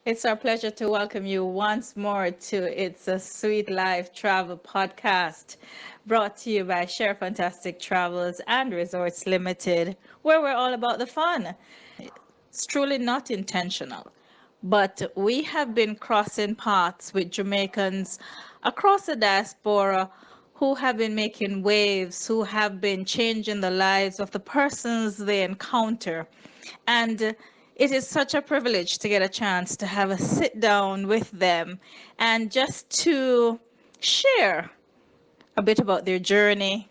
It's our pleasure to welcome you once more to It's a Sweet Life Travel Podcast, brought to you by Share Fantastic Travels and Resorts Limited, where we're all about the fun. It's truly not intentional, but we have been crossing paths with Jamaicans across the diaspora who have been making waves, who have been changing the lives of the persons they encounter. And it is such a privilege to get a chance to have a sit down with them and just to share a bit about their journey,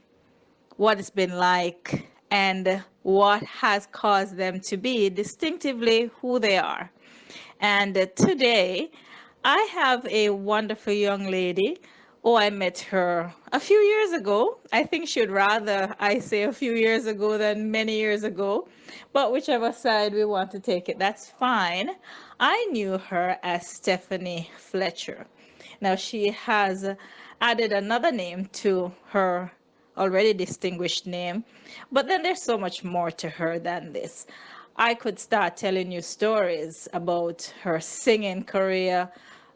what it's been like, and what has caused them to be distinctively who they are. And today, I have a wonderful young lady. Oh, I met her a few years ago. I think she'd rather I say a few years ago than many years ago. But whichever side we want to take it, that's fine. I knew her as Stephanie Fletcher. Now, she has added another name to her already distinguished name, but then there's so much more to her than this. I could start telling you stories about her singing career.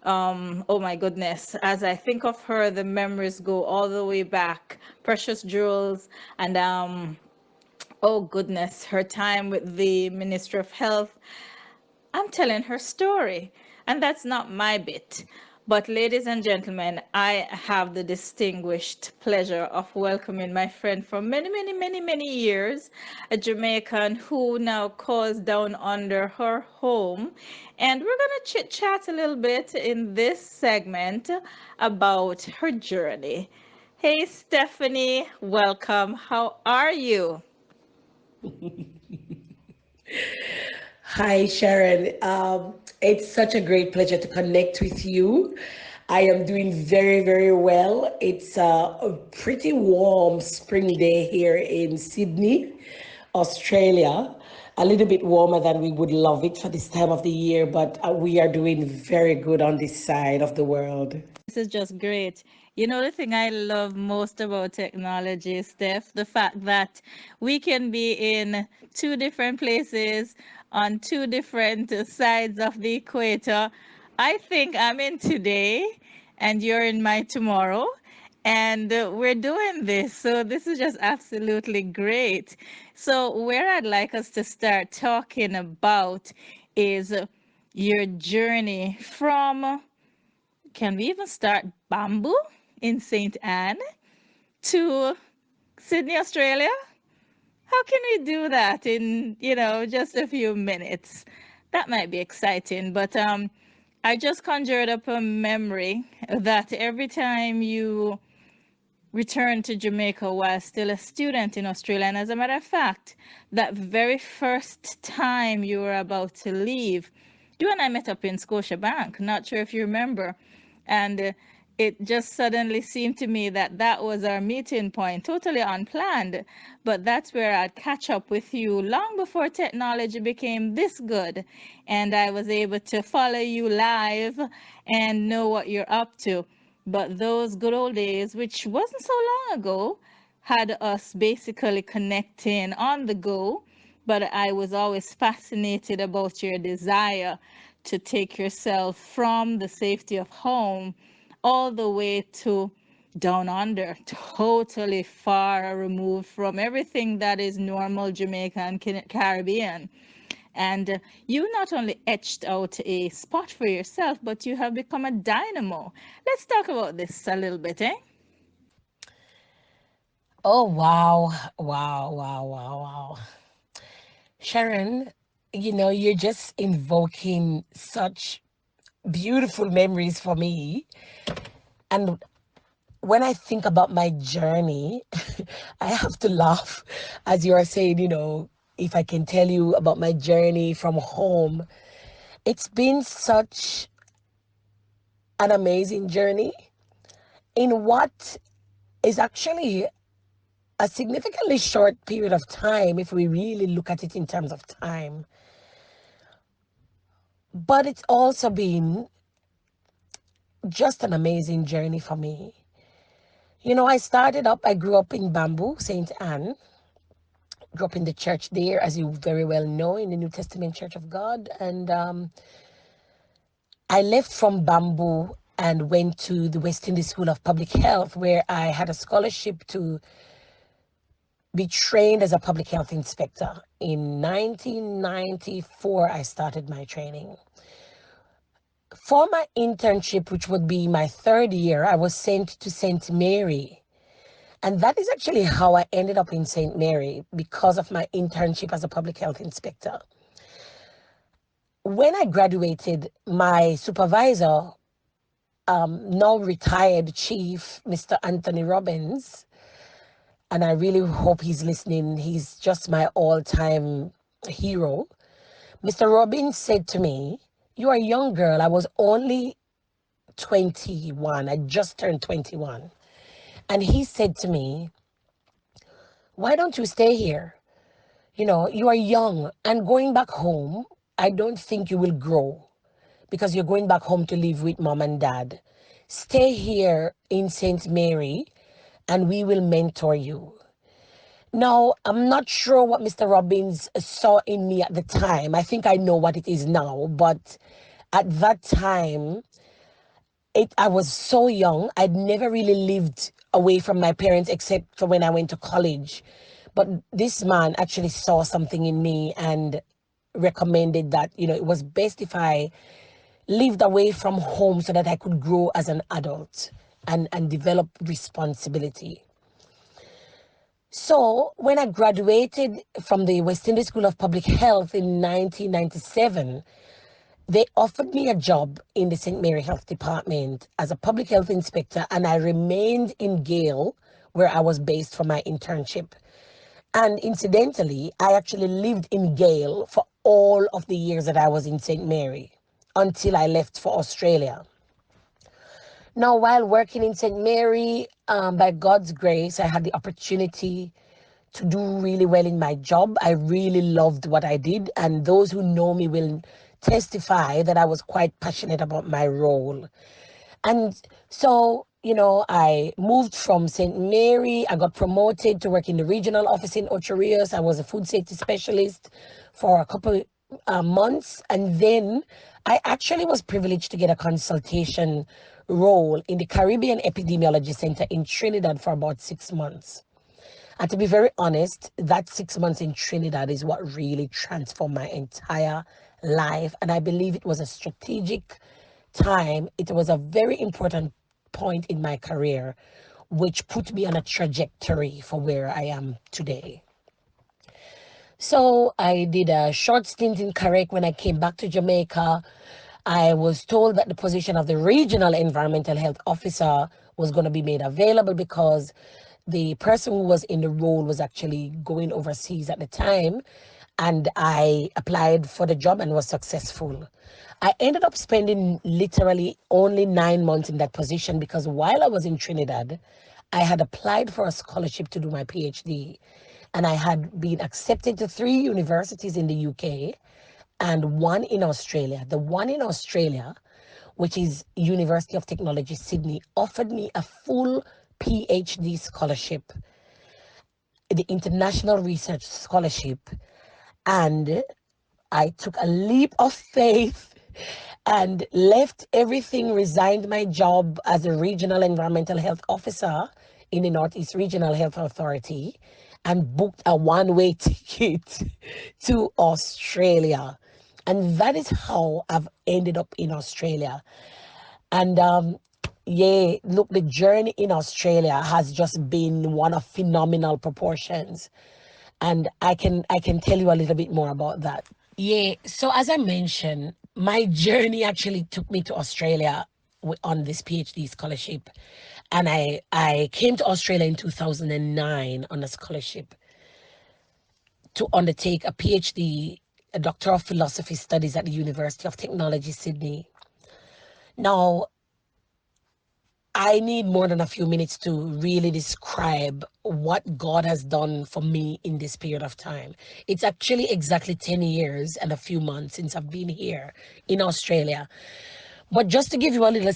Oh my goodness, as I think of her, the memories go all the way back. Precious Jewels, and oh goodness, her time with the Ministry of Health. I'm telling her story, and that's not my bit. But, ladies and gentlemen, I have the distinguished pleasure of welcoming my friend for many, many, many, many years, a Jamaican who now calls down under her home. And we're going to chit chat a little bit in this segment about her journey. Hey, Stephanie, welcome. How are you? Hi, Sharon. It's such a great pleasure to connect with you. I am doing very, very well. It's a pretty warm spring day here in Sydney, Australia. A little bit warmer than we would love it for this time of the year, but we are doing very good on this side of the world. This is just great. You know, the thing I love most about technology, Steph, the fact that we can be in two different places on two different sides of the equator. I think I'm in today and you're in my tomorrow. And we're doing this. So this is just absolutely great. So, where I'd like us to start talking about is your journey from, can we even start bamboo in St. Anne to Sydney, Australia? How can we do that in, just a few minutes? That might be exciting, but I just conjured up a memory that every time you return to Jamaica while still a student in Australia, and as a matter of fact, that very first time you were about to leave, you and I met up in Scotiabank. Not sure if you remember. And it just suddenly seemed to me that that was our meeting point, totally unplanned. But that's where I'd catch up with you long before technology became this good. And I was able to follow you live and know what you're up to. But those good old days, which wasn't so long ago, had us basically connecting on the go. But I was always fascinated about your desire to take yourself from the safety of home all the way to down under, totally far removed from everything that is normal Jamaican Caribbean. And you not only etched out a spot for yourself, but you have become a dynamo. Let's talk about this a little bit, eh? Oh, wow. Wow, wow, wow, wow. Sharon, you're just invoking such beautiful memories for me. And when I think about my journey, I have to laugh as you are saying, if I can tell you about my journey from home. It's been such an amazing journey in what is actually a significantly short period of time if we really look at it in terms of time. But it's also been just an amazing journey for me. I grew up in Bamboo, St. Anne, grew up in the church there, as you very well know, in the New Testament Church of God. And I left from Bamboo and went to the West Indies School of Public Health, where I had a scholarship to be trained as a public health inspector. In 1994, I started my training. For my internship, which would be my third year, I was sent to St. Mary. And that is actually how I ended up in St. Mary because of my internship as a public health inspector. When I graduated, my supervisor, now retired chief, Mr. Anthony Robbins, and I really hope he's listening. He's just my all time hero. Mr. Robbins said to me, "You are a young girl." I was only 21. I just turned 21. And he said to me, "Why don't you stay here? You are young and going back home, I don't think you will grow because you're going back home to live with mom and dad. Stay here in St. Mary and we will mentor you." Now, I'm not sure what Mr. Robbins saw in me at the time. I think I know what it is now, but at that time, I was so young. I'd never really lived away from my parents except for when I went to college. But this man actually saw something in me and recommended that, it was best if I lived away from home so that I could grow as an adult and develop responsibility. So when I graduated from the West Indies School of Public Health in 1997, they offered me a job in the St. Mary Health Department as a public health inspector, and I remained in Gale, where I was based for my internship. And incidentally, I actually lived in Gale for all of the years that I was in St. Mary until I left for Australia. Now, while working in St. Mary, by God's grace, I had the opportunity to do really well in my job. I really loved what I did, and those who know me will testify that I was quite passionate about my role. And so, I moved from St. Mary. I got promoted to work in the regional office in Ocho Rios. I was a food safety specialist for a couple months. And then I actually was privileged to get a consultation role in the Caribbean Epidemiology Center in Trinidad for about 6 months. And to be very honest, that 6 months in Trinidad is what really transformed my entire life. And I believe it was a strategic time. It was a very important point in my career, which put me on a trajectory for where I am today. So I did a short stint in Carrick. When I came back to Jamaica, I was told that the position of the regional environmental health officer was going to be made available because the person who was in the role was actually going overseas at the time. And I applied for the job and was successful. I ended up spending literally only 9 months in that position because while I was in Trinidad, I had applied for a scholarship to do my PhD. And I had been accepted to 3 universities in the UK and one in Australia. The one in Australia, which is University of Technology Sydney, offered me a full PhD scholarship, the International Research Scholarship. And I took a leap of faith and left everything, resigned my job as a regional environmental health officer in the Northeast Regional Health Authority and booked a one-way ticket to Australia. And that is how I've ended up in Australia. And yeah, look, the journey in Australia has just been one of phenomenal proportions. And I can tell you a little bit more about that. Yeah, so as I mentioned, my journey actually took me to Australia on this PhD scholarship. And I came to Australia in 2009 on a scholarship to undertake a PhD, a Doctor of Philosophy Studies at the University of Technology, Sydney. Now, I need more than a few minutes to really describe what God has done for me in this period of time. It's actually exactly 10 years and a few months since I've been here in Australia. But just to give you a little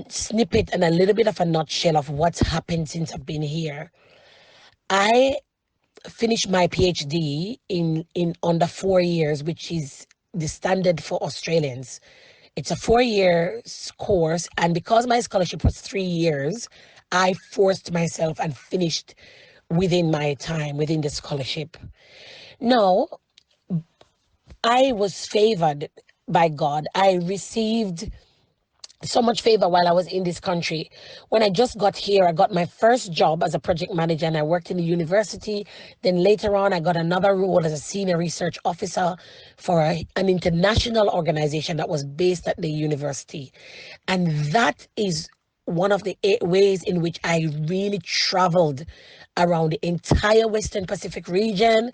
snippet and a little bit of a nutshell of what's happened since I've been here, I finished my PhD in under 4 years, which is the standard for Australians. It's a 4 year course. And because my scholarship was 3 years, I forced myself and finished within my time, within the scholarship. No, I was favored by God. I received so much favor while I was in this country. When I just got here, I got my first job as a project manager and I worked in the university. Then later on, I got another role as a senior research officer for an international organization that was based at the university. And that is one of the ways in which I really traveled around the entire Western Pacific region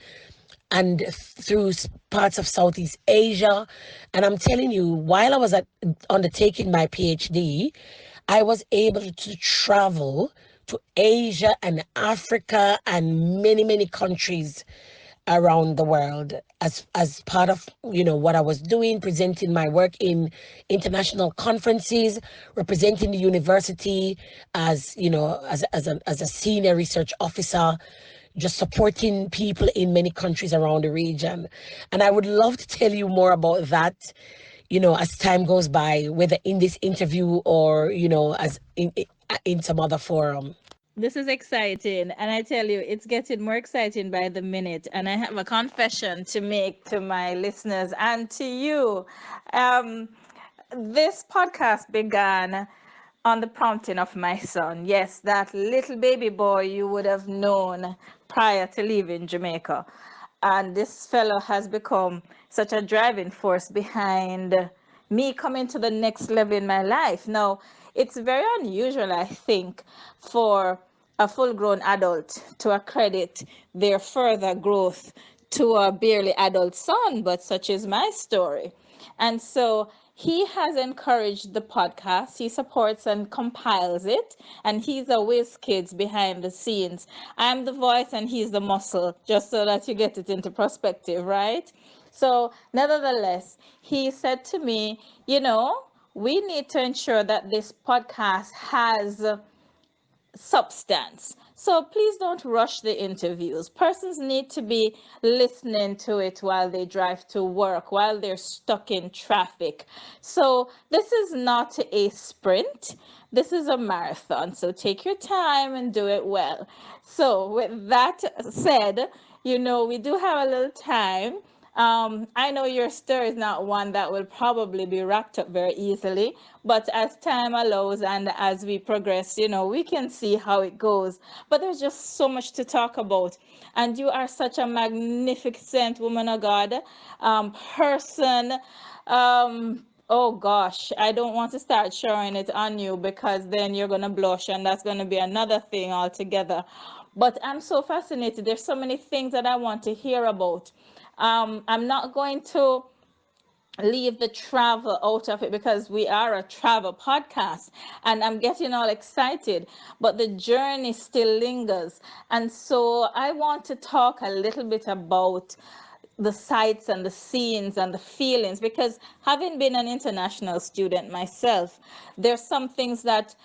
and through parts of Southeast Asia. And I'm telling you, while I was undertaking my PhD, I was able to travel to Asia and Africa and many, many countries around the world as part of what I was doing, presenting my work in international conferences, representing the university as as a senior research officer, just supporting people in many countries around the region. And I would love to tell you more about that, as time goes by, whether in this interview or, as in some other forum. This is exciting, and I tell you, it's getting more exciting by the minute. And I have a confession to make to my listeners and to you. Um, this podcast began on the prompting of my son. Yes, that little baby boy you would have known prior to leaving Jamaica. And this fellow has become such a driving force behind me coming to the next level in my life. Now, it's very unusual, I think, for a full grown adult to accredit their further growth to a barely adult son, but such is my story. And so he has encouraged the podcast. He supports and compiles it, and he's a whiz kids behind the scenes. I'm the voice and he's the muscle, just so that you get it into perspective, right? So, nevertheless, he said to me, we need to ensure that this podcast has substance. So please don't rush the interviews. Persons need to be listening to it while they drive to work, while they're stuck in traffic. So this is not a sprint. This is a marathon. So take your time and do it well. So with that said, we do have a little time. I know your story is not one that will probably be wrapped up very easily, but as time allows and as we progress, we can see how it goes. But there's just so much to talk about. And you are such a magnificent woman of God, person. Oh gosh, I don't want to start showing it on you because then you're going to blush and that's going to be another thing altogether. But I'm so fascinated. There's so many things that I want to hear about. I'm not going to leave the travel out of it because we are a travel podcast and I'm getting all excited, but the journey still lingers. And so I want to talk a little bit about the sights and the scenes and the feelings, because having been an international student myself, there's some things that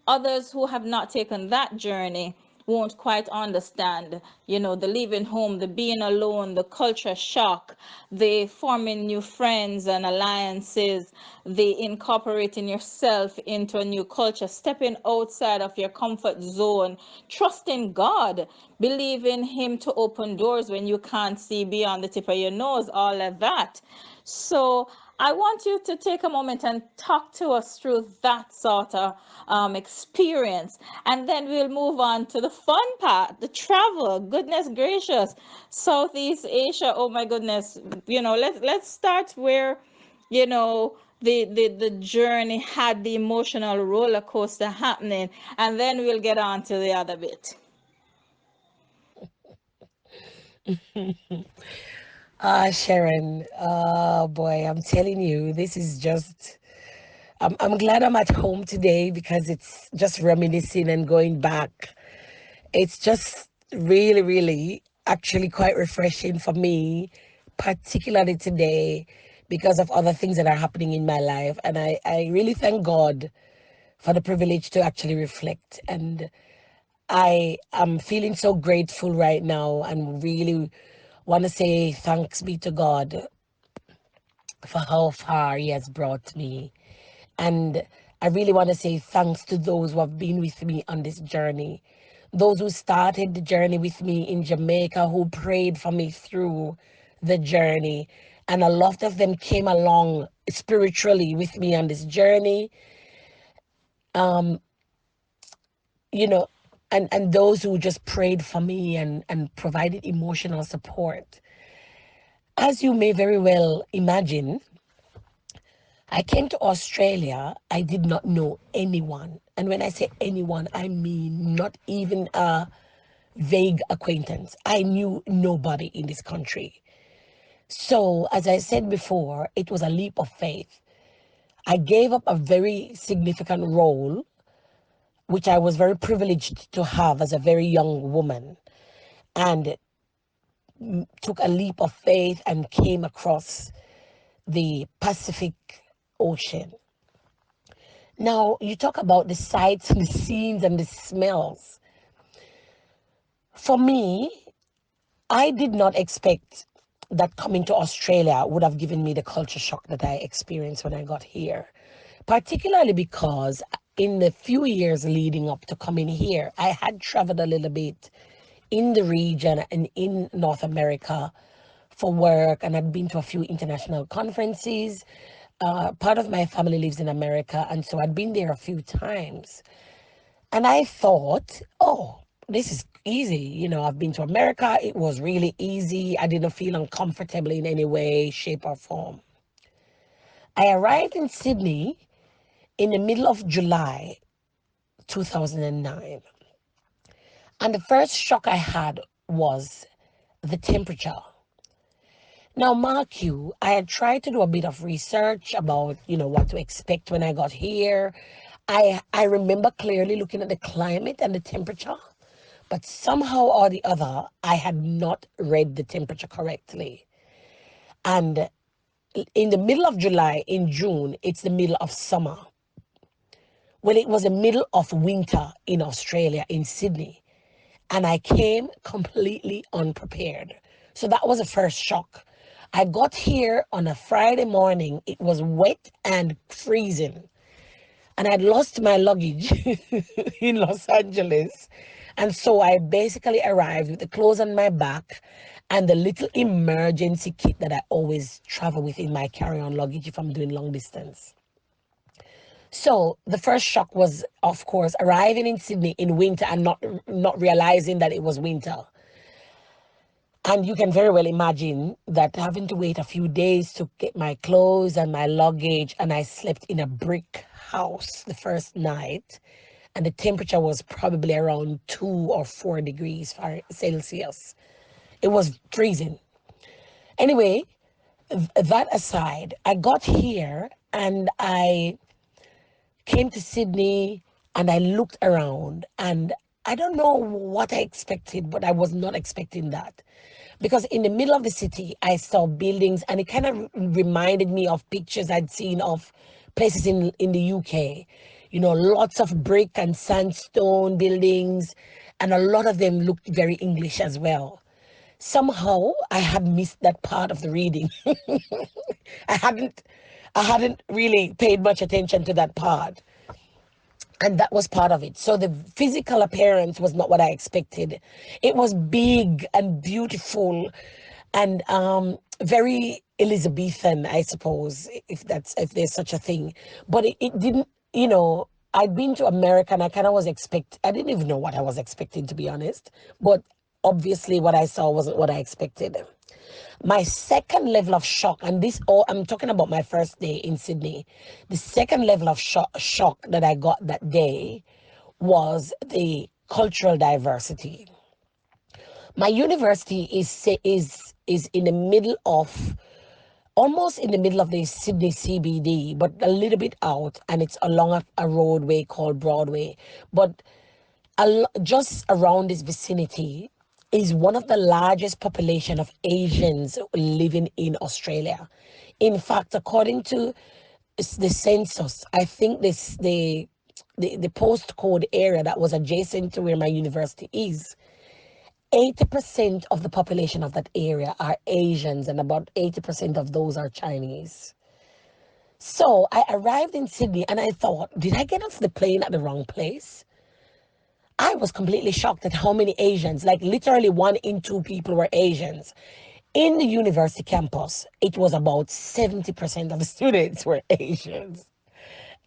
others who have not taken that journey won't quite understand. The leaving home, the being alone, the culture shock, the forming new friends and alliances, the incorporating yourself into a new culture, stepping outside of your comfort zone, trusting God, believing Him to open doors when you can't see beyond the tip of your nose, all of that. So I want you to take a moment and talk to us through that sort of experience. And then we'll move on to the fun part, the travel. Goodness gracious. Southeast Asia, oh my goodness. Let's start where, the journey had the emotional roller coaster happening. And then we'll get on to the other bit. Sharon, oh boy, I'm telling you, this is just. I'm glad I'm at home today because it's just reminiscing and going back. It's just really, really actually quite refreshing for me, particularly today, because of other things that are happening in my life. And I really thank God for the privilege to actually reflect. And I am feeling so grateful right now and really want to say thanks be to God for how far He has brought me. And I really want to say thanks to those who have been with me on this journey. Those who started the journey with me in Jamaica, who prayed for me through the journey. And a lot of them came along spiritually with me on this journey. You know, and those who just prayed for me and provided emotional support. As you may very well imagine, I came to Australia. I did not know anyone. And when I say anyone, I mean not even a vague acquaintance. I knew nobody in this country. So, as I said before, it was a leap of faith. I gave up a very significant role, which I was very privileged to have as a very young woman, and took a leap of faith and came across the Pacific Ocean. Now, you talk about the sights and the scenes and the smells. For me, I did not expect that coming to Australia would have given me the culture shock that I experienced when I got here, particularly because in the few years leading up to coming here, I had traveled a little bit in the region and in North America for work, and I'd been to a few international conferences. Part of my family lives in America, and so I'd been there a few times. And I thought, oh, this is easy. I've been to America. It was really easy. I didn't feel uncomfortable in any way, shape, or form. I arrived in Sydney in the middle of July 2009. And the first shock I had was the temperature. Now, mark you, I had tried to do a bit of research about, what to expect when I got here. I remember clearly looking at the climate and the temperature, but somehow or the other, I had not read the temperature correctly. And in the middle of July, in June, it's the middle of summer. Well, it was the middle of winter in Australia, in Sydney, and I came completely unprepared. So that was the first shock. I got here on a Friday morning. It was wet and freezing, and I'd lost my luggage in Los Angeles. And so I basically arrived with the clothes on my back and the little emergency kit that I always travel with in my carry-on luggage if I'm doing long distance. So the first shock was, of course, arriving in Sydney in winter and not realizing that it was winter. And you can very well imagine that having to wait a few days to get my clothes and my luggage, and I slept in a brick house the first night, and the temperature was probably around 2 or 4 degrees Celsius. It was freezing. Anyway, that aside, I got here and I came to Sydney and I looked around, and I don't know what I expected, but I was not expecting that. Because in the middle of the city, I saw buildings, and it kind of reminded me of pictures I'd seen of places in the UK. Lots of brick and sandstone buildings, and a lot of them looked very English as well. Somehow, I had missed that part of the reading. I hadn't I hadn't really paid much attention to that part. And that was part of it. So the physical appearance was not what I expected. It was big and beautiful and very Elizabethan, I suppose, if there's such a thing. But it didn't, I'd been to America and I didn't even know what I was expecting, to be honest. But obviously what I saw wasn't what I expected. My second level of shock, and I'm talking about my first day in Sydney. The second level of shock that I got that day was the cultural diversity. My university is in the middle of almost in the middle of the Sydney CBD, but a little bit out, and it's along a roadway called Broadway. But just around this vicinity is one of the largest population of Asians living in Australia. In fact, according to the census, I think the postcode area that was adjacent to where my university is, 80% of the population of that area are Asians, and about 80% of those are Chinese. So I arrived in Sydney and I thought, did I get off the plane at the wrong place? I was completely shocked at how many Asians, like literally 1 in 2 people were Asians. In the university campus, it was about 70% of the students were Asians.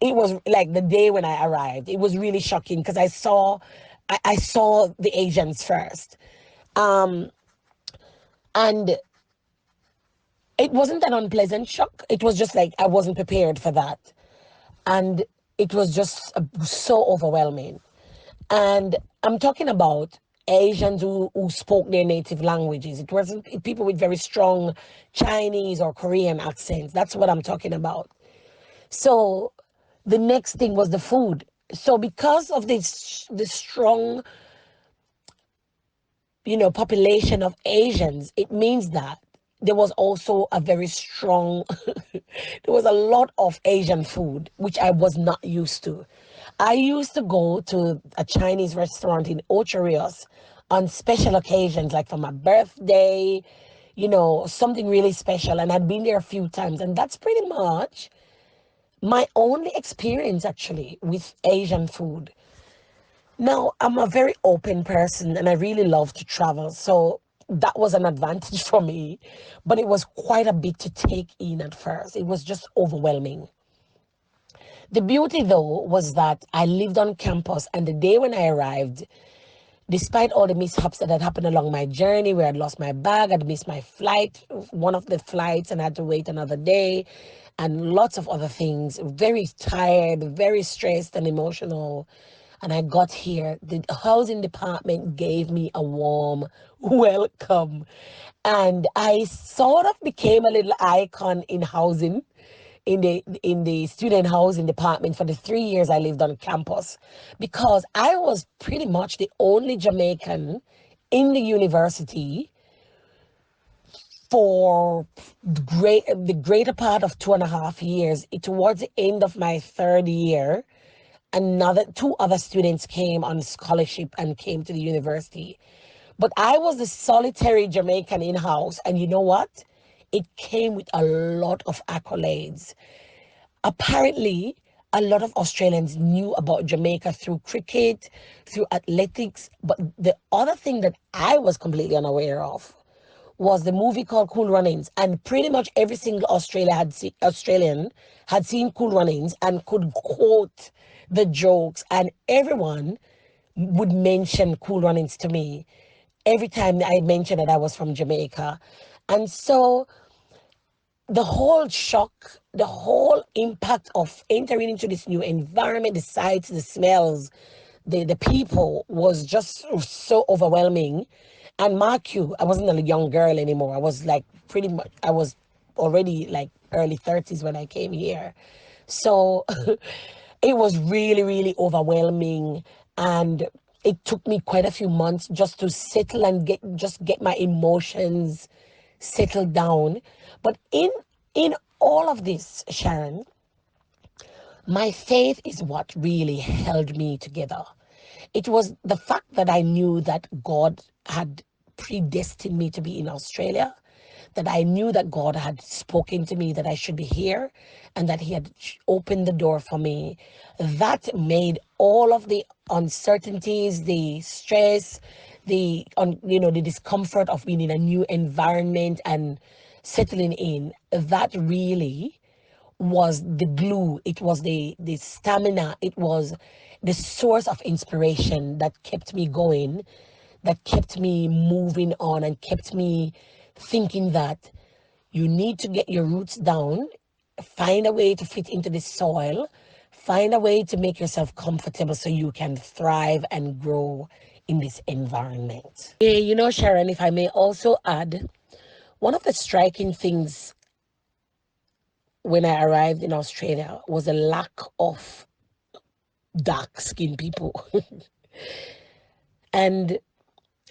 It was like the day when I arrived, it was really shocking because I saw the Asians first. And it wasn't an unpleasant shock. It was just like I wasn't prepared for that. And it was just so overwhelming. And I'm talking about Asians who spoke their native languages. It wasn't people with very strong Chinese or Korean accents. That's what I'm talking about. So the next thing was the food. So because of the strong, population of Asians, it means that there was also a very strong, there was a lot of Asian food, which I was not used to. I used to go to a Chinese restaurant in Ocho Rios on special occasions, like for my birthday, something really special. And I'd been there a few times. And that's pretty much my only experience actually with Asian food. Now, I'm a very open person and I really love to travel. So that was an advantage for me. But it was quite a bit to take in at first. It was just overwhelming. The beauty, though, was that I lived on campus, and the day when I arrived, despite all the mishaps that had happened along my journey, where I'd lost my bag, I'd missed my flight, one of the flights, and had to wait another day, and lots of other things, very tired, very stressed and emotional. And I got here, the housing department gave me a warm welcome. And I sort of became a little icon in housing, in the student housing department for the 3 years I lived on campus, because I was pretty much the only Jamaican in the university for the greater part of 2.5 years. Towards the end of my third year, another two other students came on scholarship and came to the university. But I was the solitary Jamaican in house, and you know what? It came with a lot of accolades. Apparently, a lot of Australians knew about Jamaica through cricket, through athletics. But the other thing that I was completely unaware of was the movie called Cool Runnings, and pretty much every single Australian had seen Cool Runnings and could quote the jokes, and everyone would mention Cool Runnings to me every time I mentioned that I was from Jamaica. And so the whole shock, the whole impact of entering into this new environment, the sights, the smells, the people was just so overwhelming. And mark you, I wasn't a young girl anymore. I was like pretty much, I was already like early 30s when I came here. So it was really, really overwhelming. And it took me quite a few months just to settle and get my emotions settled down. But in all of this, Sharon, my faith is what really held me together. It was the fact that I knew that God had predestined me to be in Australia, that I knew that God had spoken to me that I should be here, and that He had opened the door for me. That made all of the uncertainties, the stress, the discomfort of being in a new environment and settling in, that really was the glue. It was the stamina. It was the source of inspiration that kept me going, that kept me moving on, and kept me thinking that you need to get your roots down, find a way to fit into the soil, find a way to make yourself comfortable so you can thrive and grow in this environment. Yeah, Sharon, if I may also add, one of the striking things when I arrived in Australia was a lack of dark skinned people. And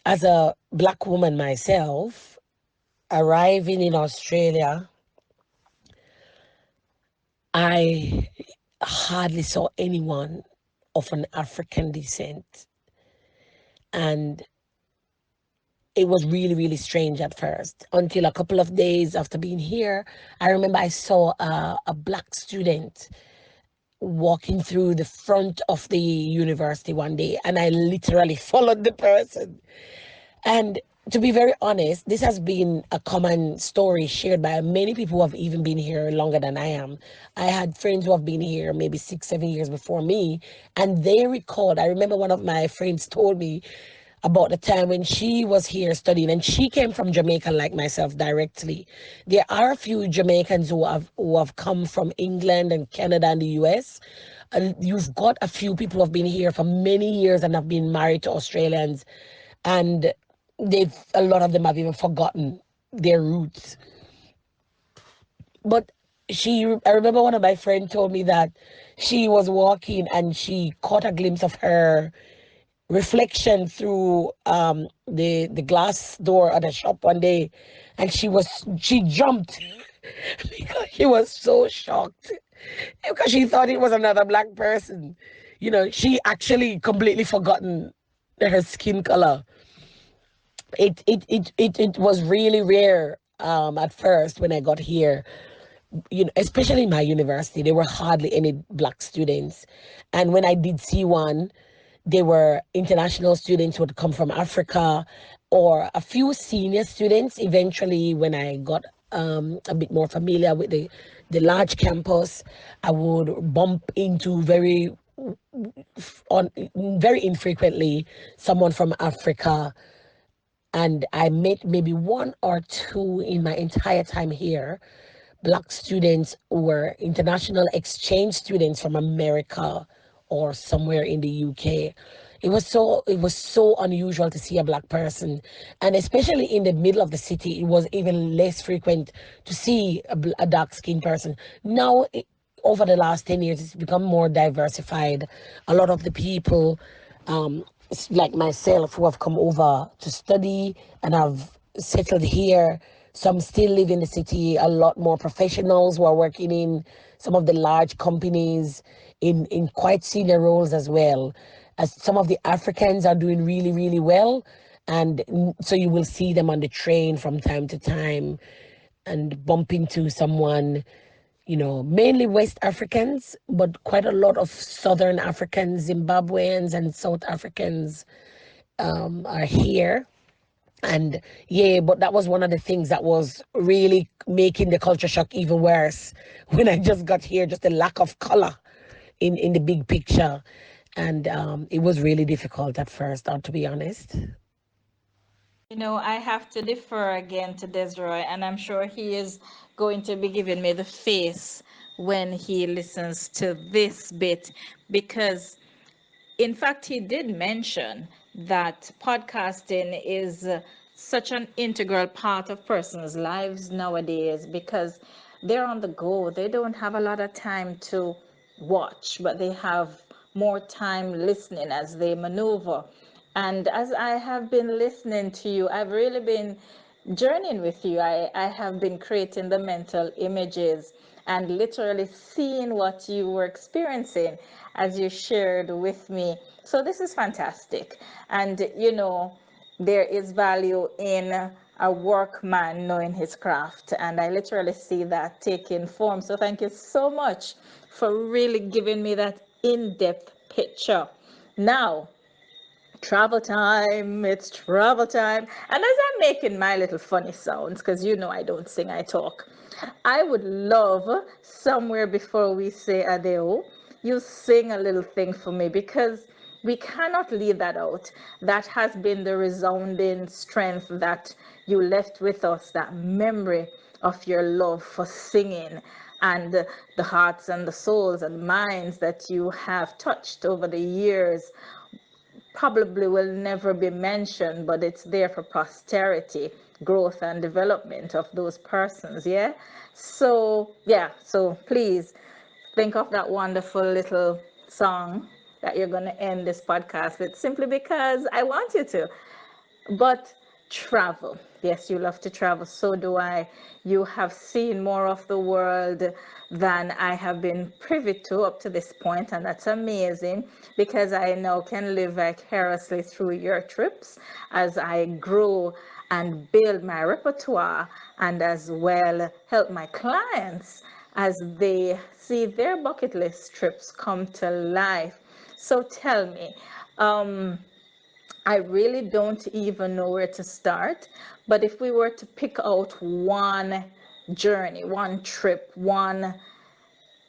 as a black woman myself, arriving in Australia, I hardly saw anyone of an African descent. And it was really, really strange at first until a couple of days after being here. I remember I saw a black student walking through the front of the university one day, and I literally followed the person. And to be very honest, this has been a common story shared by many people who have even been here longer than I am. I had friends who have been here maybe 6, 7 years before me, and they recalled. I remember one of my friends told me about the time when she was here studying, and she came from Jamaica like myself directly. There are a few Jamaicans who have come from England and Canada and the US. And you've got a few people who have been here for many years and have been married to Australians, and a lot of them have even forgotten their roots. But I remember one of my friends told me that she was walking and she caught a glimpse of her reflection through the glass door at a shop one day, and she jumped because she was so shocked because she thought it was another black person. She actually completely forgotten her skin color. It was really rare at first when I got here. Especially in my university, there were hardly any black students. And when I did see one, they were international students who would come from Africa, or a few senior students. Eventually, when I got a bit more familiar with the large campus, I would bump into very infrequently someone from Africa, and I met maybe one or two in my entire time here. Black students were international exchange students from America or somewhere in the UK. It was so unusual to see a black person, and especially in the middle of the city, it was even less frequent to see a dark skinned person. Now, over the last 10 years, it's become more diversified. A lot of the people, like myself, who have come over to study and have settled here. Some still live in the city. A lot more professionals who are working in some of the large companies in quite senior roles as well. As some of the Africans are doing really, really well. And so you will see them on the train from time to time and bump into someone, mainly West Africans, but quite a lot of Southern Africans, Zimbabweans, and South Africans are here. And yeah, but that was one of the things that was really making the culture shock even worse when I just got here, just the lack of color in the big picture. And it was really difficult at first, to be honest. I have to defer again to Desroy, and I'm sure he is going to be giving me the face when he listens to this bit, because in fact, he did mention that podcasting is such an integral part of persons' lives nowadays because they're on the go. They don't have a lot of time to watch, but they have more time listening as they maneuver. And as I have been listening to you, I've really been journeying with you. I have been creating the mental images and literally seeing what you were experiencing as you shared with me. So this is fantastic. And there is value in a workman knowing his craft. And I literally see that taking form. So thank you so much for really giving me that in-depth picture. Now, travel time, it's travel time. And as I'm making my little funny sounds, because I don't sing, I talk, I would love somewhere before we say adeo, you sing a little thing for me because we cannot leave that out. That has been the resounding strength that you left with us, that memory of your love for singing and the hearts and the souls and minds that you have touched over the years probably will never be mentioned, but it's there for posterity, growth and development of those persons. Yeah. So, yeah. So please think of that wonderful little song that you're going to end this podcast with simply because I want you to. But travel. Yes, you love to travel. So do I. You have seen more of the world than I have been privy to up to this point, and that's amazing because I now can live vicariously through your trips as I grow and build my repertoire, and as well help my clients as they see their bucket list trips come to life. So tell me, um, I really don't even know where to start. But if we were to pick out one journey, one trip, one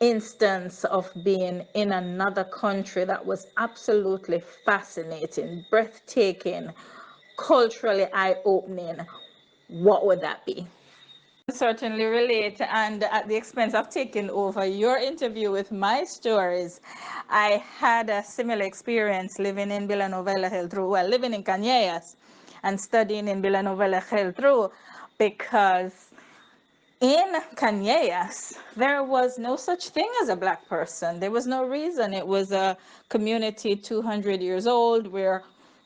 instance of being in another country that was absolutely fascinating, breathtaking, culturally eye opening, what would that be? Certainly relate, and at the expense of taking over your interview with my stories, I had a similar experience living in Villanueva Geltrú, well, living in Cañellas and studying in Villanueva Geltrú, because in Cañellas there was no such thing as a black person. There was no reason. It was a community 200 years old where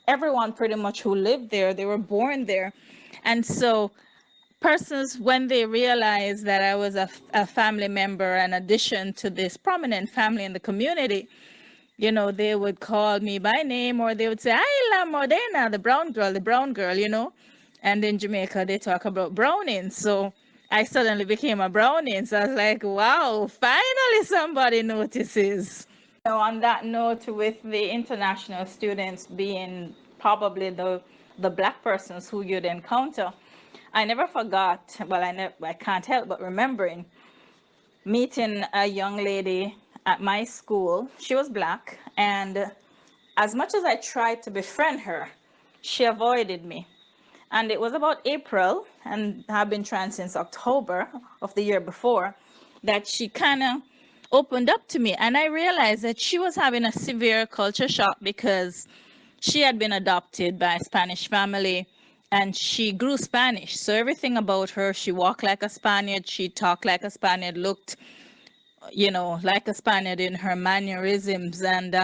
everyone pretty much who lived there, they were born there. And so persons, when they realized that I was a family member, an addition to this prominent family in the community, they would call me by name, or they would say, "Ay, la morena, the brown girl, And in Jamaica, they talk about browning. So I suddenly became a browning. So I was like, wow, finally somebody notices. On that note, with the international students being probably the black persons who you'd encounter, I never forgot. Well, I can't help but remembering meeting a young lady at my school. She was black, and as much as I tried to befriend her, she avoided me. And it was about April, and I've been trying since October of the year before, that she kind of opened up to me. And I realized that she was having a severe culture shock because she had been adopted by a Spanish family and she grew Spanish. So everything about her, she walked like a Spaniard, she talked like a Spaniard, looked, like a Spaniard in her mannerisms. And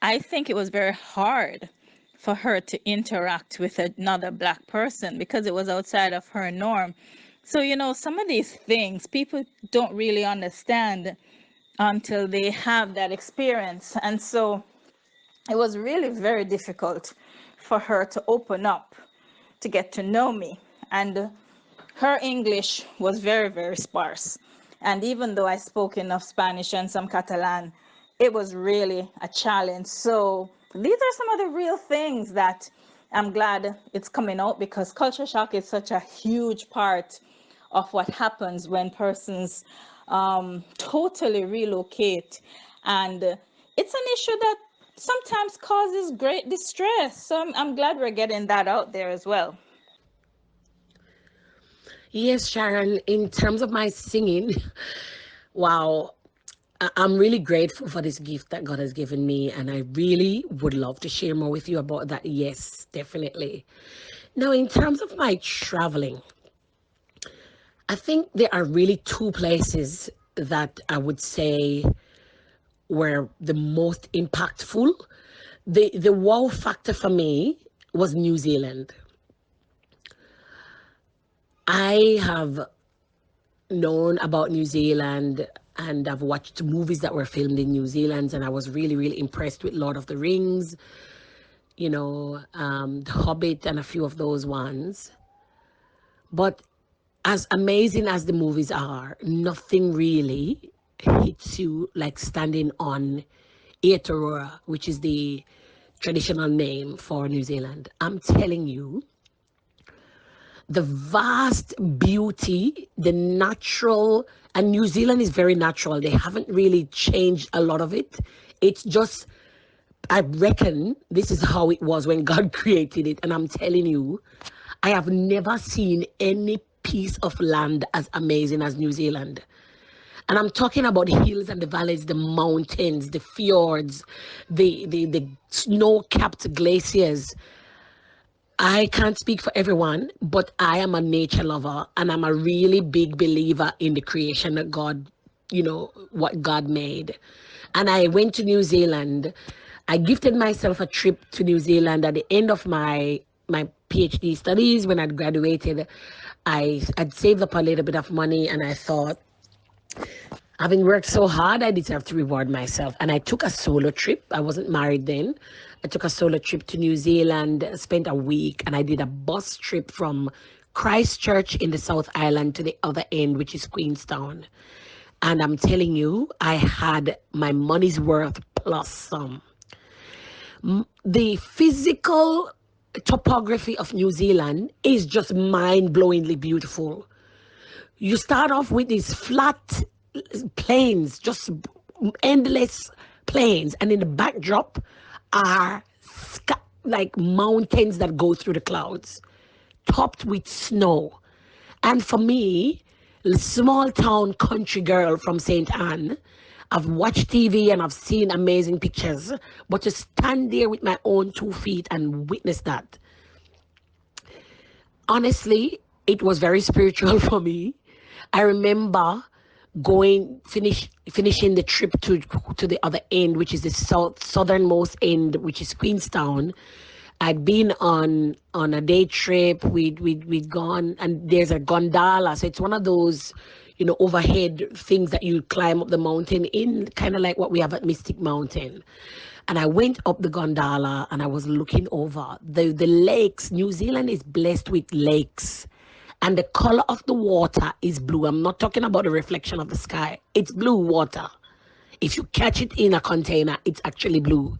I think it was very hard for her to interact with another black person because it was outside of her norm. So, some of these things people don't really understand until they have that experience. And so it was really very difficult for her to open up, to get to know me. And her English was very, very sparse. And even though I spoke enough Spanish and some Catalan, it was really a challenge. So these are some of the real things that I'm glad it's coming out, because culture shock is such a huge part of what happens when persons totally relocate. And it's an issue that sometimes causes great distress. So I'm glad we're getting that out there as well. Yes, Sharon, in terms of my singing, wow, I'm really grateful for this gift that God has given me, and I really would love to share more with you about that. Yes, definitely. Now, in terms of my traveling, I think there are really two places that I would say were the most impactful. The wow factor for me was New Zealand. I have known about New Zealand and I've watched movies that were filmed in New Zealand, and I was really, really impressed with Lord of the Rings, The Hobbit, and a few of those ones. But as amazing as the movies are, nothing really hits you like standing on Aotearoa, which is the traditional name for New Zealand. I'm telling you, the vast beauty, the natural, and New Zealand is very natural. They haven't really changed a lot of it. It's just, I reckon this is how it was when God created it. And I'm telling you, I have never seen any piece of land as amazing as New Zealand. And I'm talking about the hills and the valleys, the mountains, the fjords, the snow-capped glaciers. I can't speak for everyone, but I am a nature lover and I'm a really big believer in the creation that God, what God made. And I went to New Zealand. I gifted myself a trip to New Zealand at the end of my PhD studies. When I'd graduated, I'd saved up a little bit of money, and I thought, having worked so hard, I deserve to reward myself. And I took a solo trip. I wasn't married then. I took a solo trip to New Zealand, spent a week, and I did a bus trip from Christchurch in the South Island to the other end, which is Queenstown. And I'm telling you, I had my money's worth plus some. The physical topography of New Zealand is just mind-blowingly beautiful. You start off with these flat plains, just endless plains, and in the backdrop are like mountains that go through the clouds, topped with snow. And for me, a small town country girl from St. Anne, I've watched TV and I've seen amazing pictures, but to stand there with my own 2 feet and witness that, honestly, it was very spiritual for me. I remember finishing the trip to the other end, which is the southernmost end, which is Queenstown. I'd been on a day trip. We'd gone, and there's a gondola, so it's one of those, overhead things that you climb up the mountain in, kind of like what we have at Mystic Mountain. And I went up the gondola and I was looking over the lakes. New Zealand is blessed with lakes. And the color of the water is blue. I'm not talking about the reflection of the sky. It's blue water. If you catch it in a container, it's actually blue.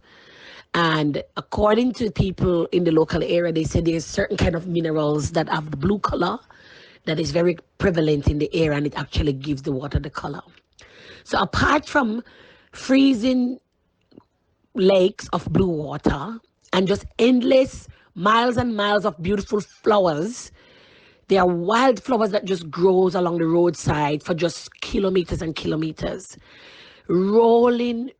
And according to people in the local area, they say there's certain kind of minerals that have the blue color that is very prevalent in the air, and it actually gives the water the color. So apart from freezing lakes of blue water and just endless miles and miles of beautiful flowers, there are wildflowers that just grows along the roadside for just kilometers and kilometers, rolling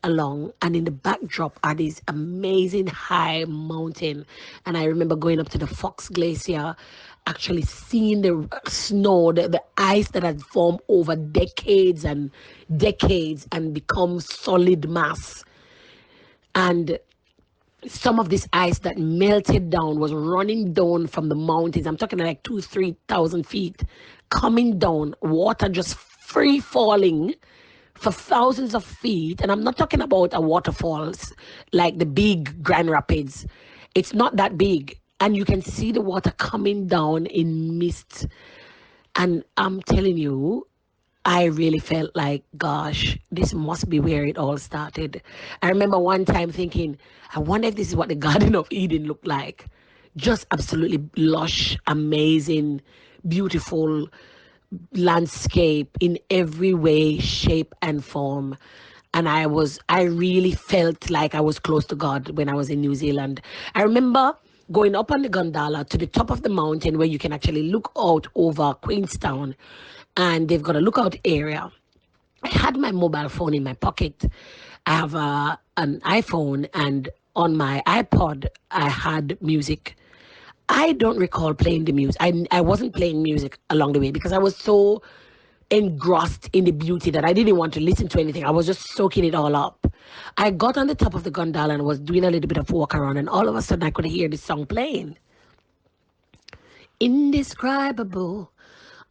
along. And in the backdrop are these amazing high mountain. And I remember going up to the Fox Glacier, actually seeing the snow, the ice that had formed over decades and decades and become solid mass. And some of this ice that melted down was running down from the mountains. I'm talking like 2,000 to 3,000 feet, coming down, water just free falling for thousands of feet. And I'm not talking about a waterfalls like the big Grand Rapids. It's not that big. And you can see the water coming down in mist. And I'm telling you, I really felt like, gosh, this must be where it all started. I remember one time thinking, I wonder if this is what the Garden of Eden looked like. Just absolutely lush, amazing, beautiful landscape in every way, shape, and form. And I really felt like I was close to God when I was in New Zealand. I remember going up on the gondola to the top of the mountain where you can actually look out over Queenstown, and they've got a lookout area. I had my mobile phone in my pocket. I have an iPhone, and on my iPod, I had music. I don't recall playing the music. I wasn't playing music along the way because I was so engrossed in the beauty that I didn't want to listen to anything. I was just soaking it all up. I got on the top of the gondola and was doing a little bit of walk around, and all of a sudden I could hear this song playing. Indescribable,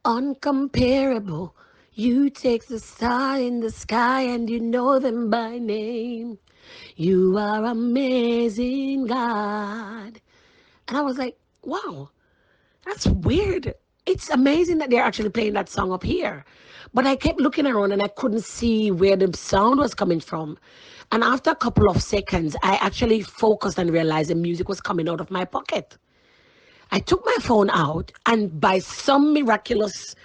uncomparable. You take the star in the sky and you know them by name. You are amazing, God. And I was like, wow, that's weird. It's amazing that they're actually playing that song up here. But I kept looking around and I couldn't see where the sound was coming from. And after a couple of seconds, I actually focused and realized the music was coming out of my pocket. I took my phone out, and by some miraculous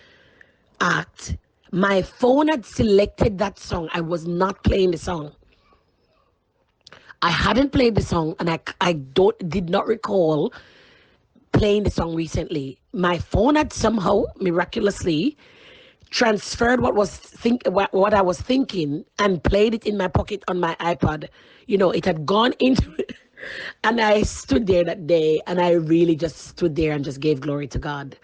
act, my phone had selected that song. I was not playing the song. I hadn't played the song, and I did not recall playing the song recently. My phone had somehow miraculously transferred what I was thinking and played it in my pocket on my iPod. It had gone into it. And I stood there that day, and I really just stood there and just gave glory to God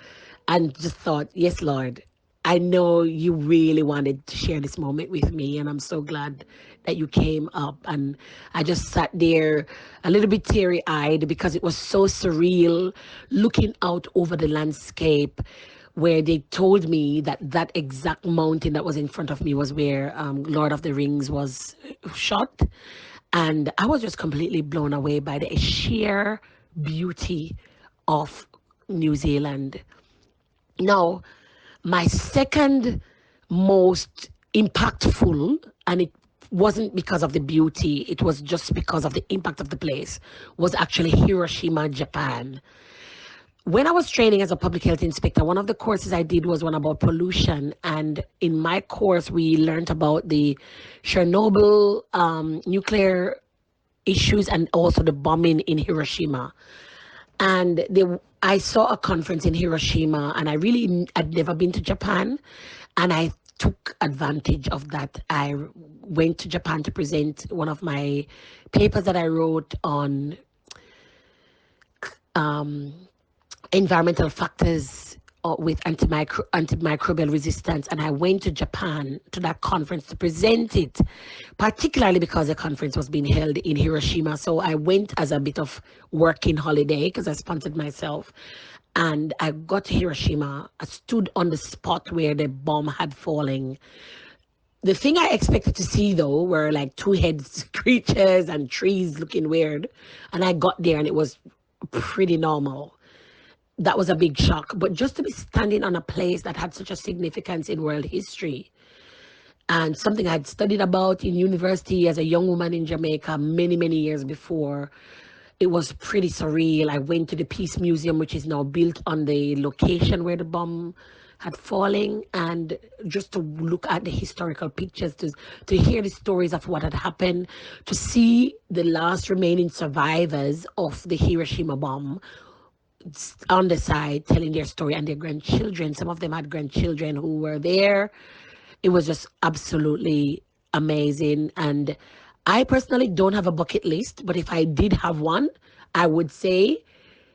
and just thought, yes, Lord, I know you really wanted to share this moment with me, and I'm so glad that you came up, and I just sat there a little bit teary eyed because it was so surreal looking out over the landscape where they told me that that exact mountain that was in front of me was where Lord of the Rings was shot. And I was just completely blown away by the sheer beauty of New Zealand. Now, my second most impactful, and it wasn't because of the beauty, it was just because of the impact of the place, was actually Hiroshima, Japan. When I was training as a public health inspector, one of the courses I did was one about pollution. And in my course, we learned about the Chernobyl nuclear issues and also the bombing in Hiroshima. And I saw a conference in Hiroshima, and I really had never been to Japan, and I took advantage of that. I went to Japan to present one of my papers that I wrote on environmental factors with antimicrobial resistance, and I went to Japan to that conference to present it, particularly because the conference was being held in Hiroshima. So I went as a bit of working holiday because I sponsored myself, and I got to Hiroshima. I stood on the spot where the bomb had fallen. The thing I expected to see though were like two-headed creatures and trees looking weird, and I got there and it was pretty normal. That was a big shock. But just to be standing on a place that had such a significance in world history and something I had studied about in university as a young woman in Jamaica many, many years before, it was pretty surreal. I went to the Peace Museum, which is now built on the location where the bomb had fallen, and just to look at the historical pictures, to hear the stories of what had happened, to see the last remaining survivors of the Hiroshima bomb on the side telling their story, and their grandchildren. Some of them had grandchildren who were there. It was just absolutely amazing. And I personally don't have a bucket list, but if I did have one, I would say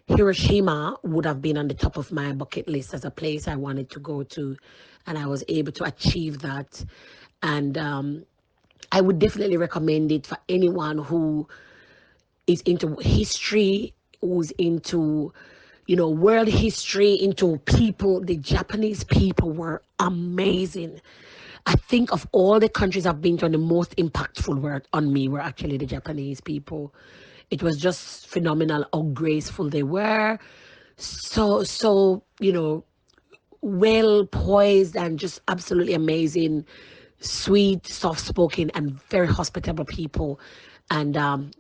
Hiroshima would have been on the top of my bucket list as a place I wanted to go to. And I was able to achieve that. And I would definitely recommend it for anyone who is into history, who's into, world history, into people. The Japanese people were amazing. I think of all the countries I've been to, the most impactful word on me were actually the Japanese people. It was just phenomenal how graceful they were. So, well poised and just absolutely amazing, sweet, soft spoken, and very hospitable people. And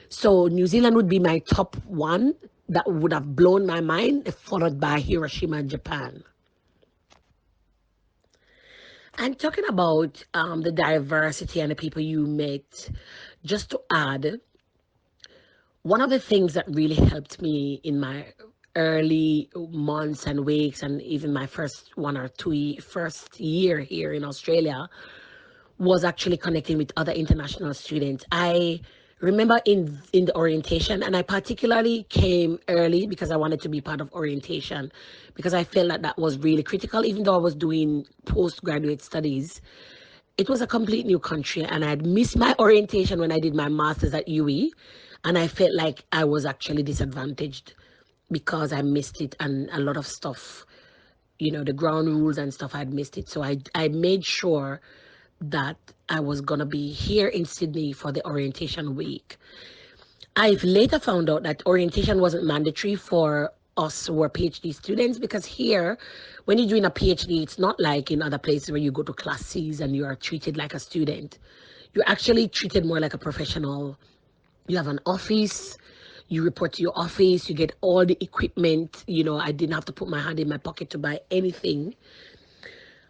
so New Zealand would be my top one that would have blown my mind, followed by Hiroshima and Japan. And talking about the diversity and the people you met, just to add, one of the things that really helped me in my early months and weeks, and even my first 1 or 2 first year here in Australia, was actually connecting with other international students. I remember in the orientation, and I particularly came early because I wanted to be part of orientation, because I felt that that was really critical. Even though I was doing postgraduate studies, it was a complete new country, and I had missed my orientation when I did my master's at UE, and I felt like I was actually disadvantaged because I missed it, and a lot of stuff, the ground rules and stuff, I'd missed it. So I made sure that I was going to be here in Sydney for the orientation week. I've later found out that orientation wasn't mandatory for us who were PhD students, because here, when you're doing a PhD, it's not like in other places where you go to classes and you are treated like a student. You're actually treated more like a professional. You have an office, you report to your office, you get all the equipment. I didn't have to put my hand in my pocket to buy anything.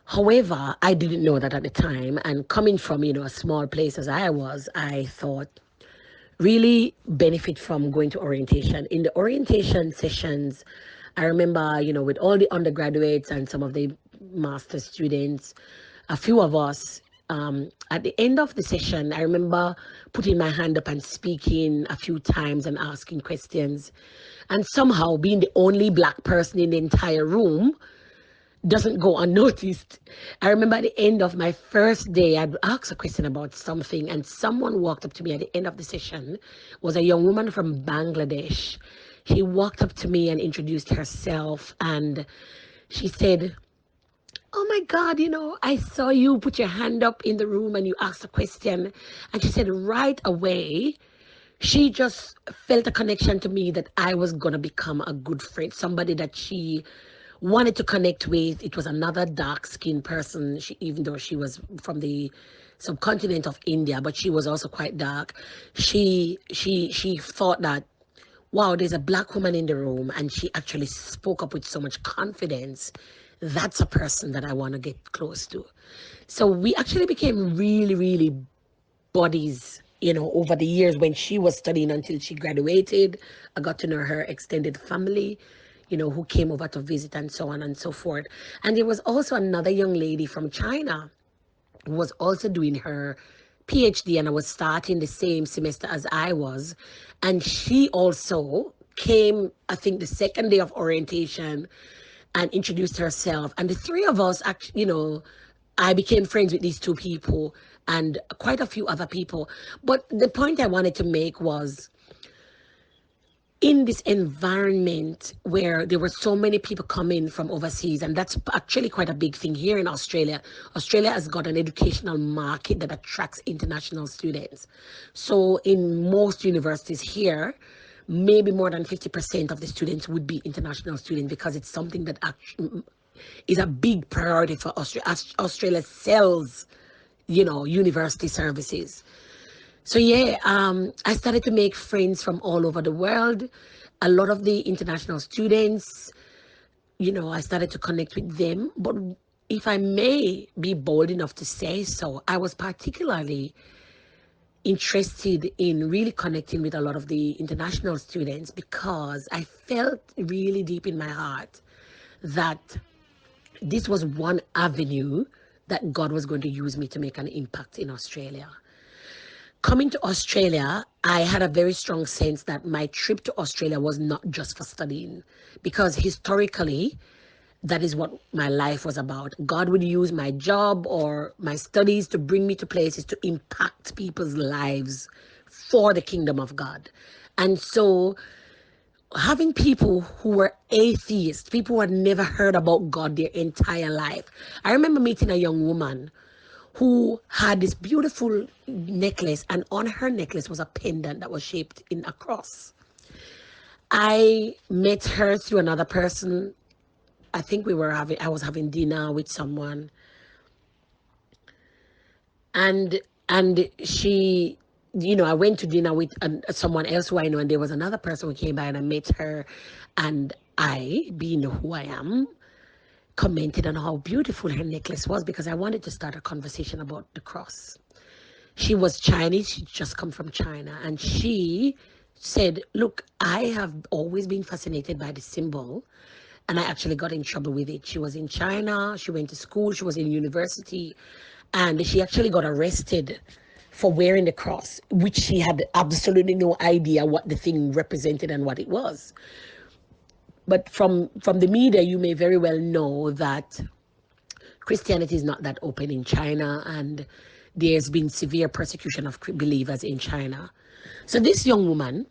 However, I didn't know that at the time. And coming from, a small place as I was, I thought really benefit from going to orientation. In the orientation sessions, I remember, with all the undergraduates and some of the master students, a few of us, at the end of the session, I remember putting my hand up and speaking a few times and asking questions. And somehow, being the only Black person in the entire room, doesn't go unnoticed. I remember at the end of my first day, I'd asked a question about something, and someone walked up to me at the end of the session. It was a young woman from Bangladesh. She walked up to me and introduced herself, and she said, "Oh my God, I saw you put your hand up in the room and you asked a question." And she said, right away, she just felt a connection to me that I was going to become a good friend, somebody that she wanted to connect with. It was another dark skinned person, even though she was from the subcontinent of India, but she was also quite dark. She thought that, wow, there's a black woman in the room and she actually spoke up with so much confidence. That's a person that I want to get close to. So we actually became really, really buddies, over the years when she was studying until she graduated. I got to know her extended family, who came over to visit and so on and so forth. And there was also another young lady from China who was also doing her PhD and I was starting the same semester as I was. And she also came, I think, the second day of orientation and introduced herself. And the three of us, actually, I became friends with these two people and quite a few other people. But the point I wanted to make was, in this environment where there were so many people coming from overseas, and that's actually quite a big thing here in Australia. Australia has got an educational market that attracts international students. So in most universities here, maybe more than 50% of the students would be international students, because it's something that is a big priority for Australia. Australia sells, university services. So yeah, I started to make friends from all over the world. A lot of the international students, I started to connect with them. But if I may be bold enough to say so, I was particularly interested in really connecting with a lot of the international students because I felt really deep in my heart that this was one avenue that God was going to use me to make an impact in Australia. Coming to Australia, I had a very strong sense that my trip to Australia was not just for studying, because historically, that is what my life was about. God would use my job or my studies to bring me to places to impact people's lives for the kingdom of God. And so, having people who were atheists, people who had never heard about God their entire life. I remember meeting a young woman who had this beautiful necklace, and on her necklace was a pendant that was shaped in a cross. I met her through another person. I think I was having dinner with someone, and she, I went to dinner with someone else who I know, and there was another person who came by, and I met her, and I, being who I am, commented on how beautiful her necklace was because I wanted to start a conversation about the cross. She was Chinese, she'd just come from China, and she said, "Look, I have always been fascinated by the symbol." And I actually got in trouble with it. She was in China, she went to school, she was in university, and she actually got arrested for wearing the cross, which she had absolutely no idea what the thing represented and what it was. But from the media, you may very well know that Christianity is not that open in China, and there's been severe persecution of believers in China. So this young woman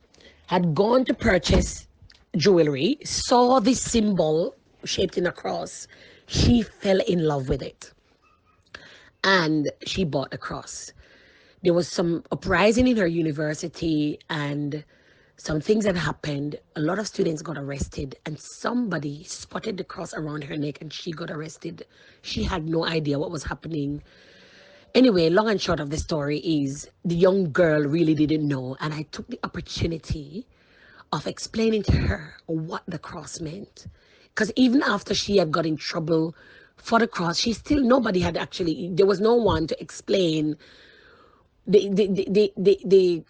had gone to purchase jewelry, saw this symbol shaped in a cross. She fell in love with it and she bought the cross. There was some uprising in her university and some things that happened. A lot of students got arrested, and somebody spotted the cross around her neck and she got arrested. She had no idea what was happening. Anyway, long and short of the story is the young girl really didn't know, and I took the opportunity of explaining to her what the cross meant. Because even after she had got in trouble for the cross, nobody had actually, there was no one to explain the the the the the, the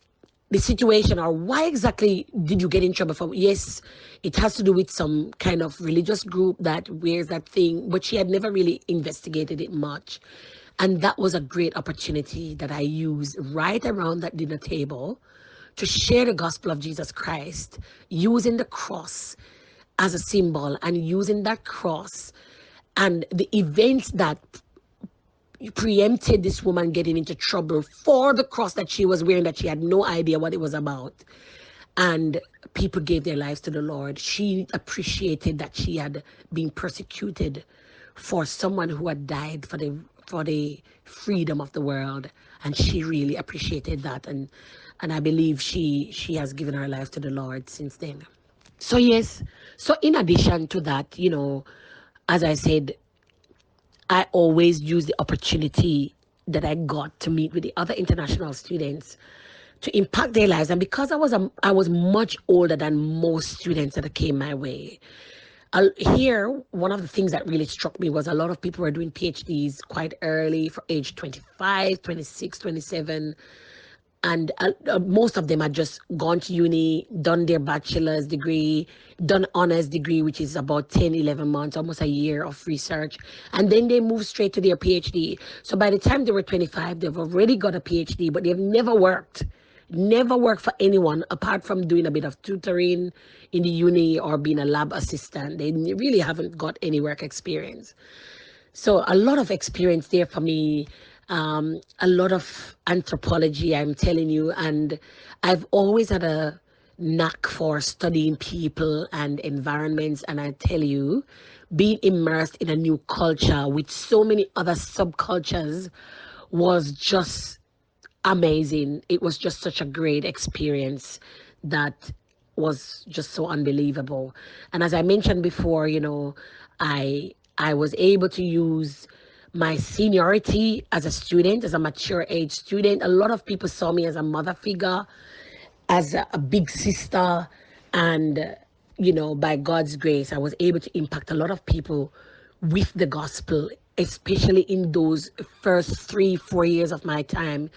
the situation, or why exactly did you get in trouble for. Yes, it has to do with some kind of religious group that wears that thing, but she had never really investigated it much. And that was a great opportunity that I used right around that dinner table to share the gospel of Jesus Christ, using the cross as a symbol and using that cross And the events that preempted this woman getting into trouble for the cross that she was wearing, that she had no idea what it was about, and people gave their lives to the Lord. She appreciated that she had been persecuted for someone who had died for the freedom of the world, and she really appreciated that, and I believe she has given her life to the Lord since then. So yes, so in addition to that, as I said, I always use the opportunity that I got to meet with the other international students to impact their lives. And because I was much older than most students that came my way, here, one of the things that really struck me was a lot of people were doing PhDs quite early, for age 25, 26, 27. And most of them had just gone to uni, done their bachelor's degree, done honors degree, which is about 10, 11 months, almost a year of research, and then they moved straight to their PhD. So by the time they were 25, they've already got a PhD, but they've never worked for anyone apart from doing a bit of tutoring in the uni or being a lab assistant. They really haven't got any work experience. So a lot of experience there for me, a lot of anthropology, I'm telling you. And I've always had a knack for studying people and environments. And I tell you, being immersed in a new culture with so many other subcultures was just amazing. It was just such a great experience that was just so unbelievable. And as I mentioned before, I was able to use my seniority as a student, as a mature age student. A lot of people saw me as a mother figure, as a big sister, and by God's grace, I was able to impact a lot of people with the gospel, especially in those first 3 4 years of my time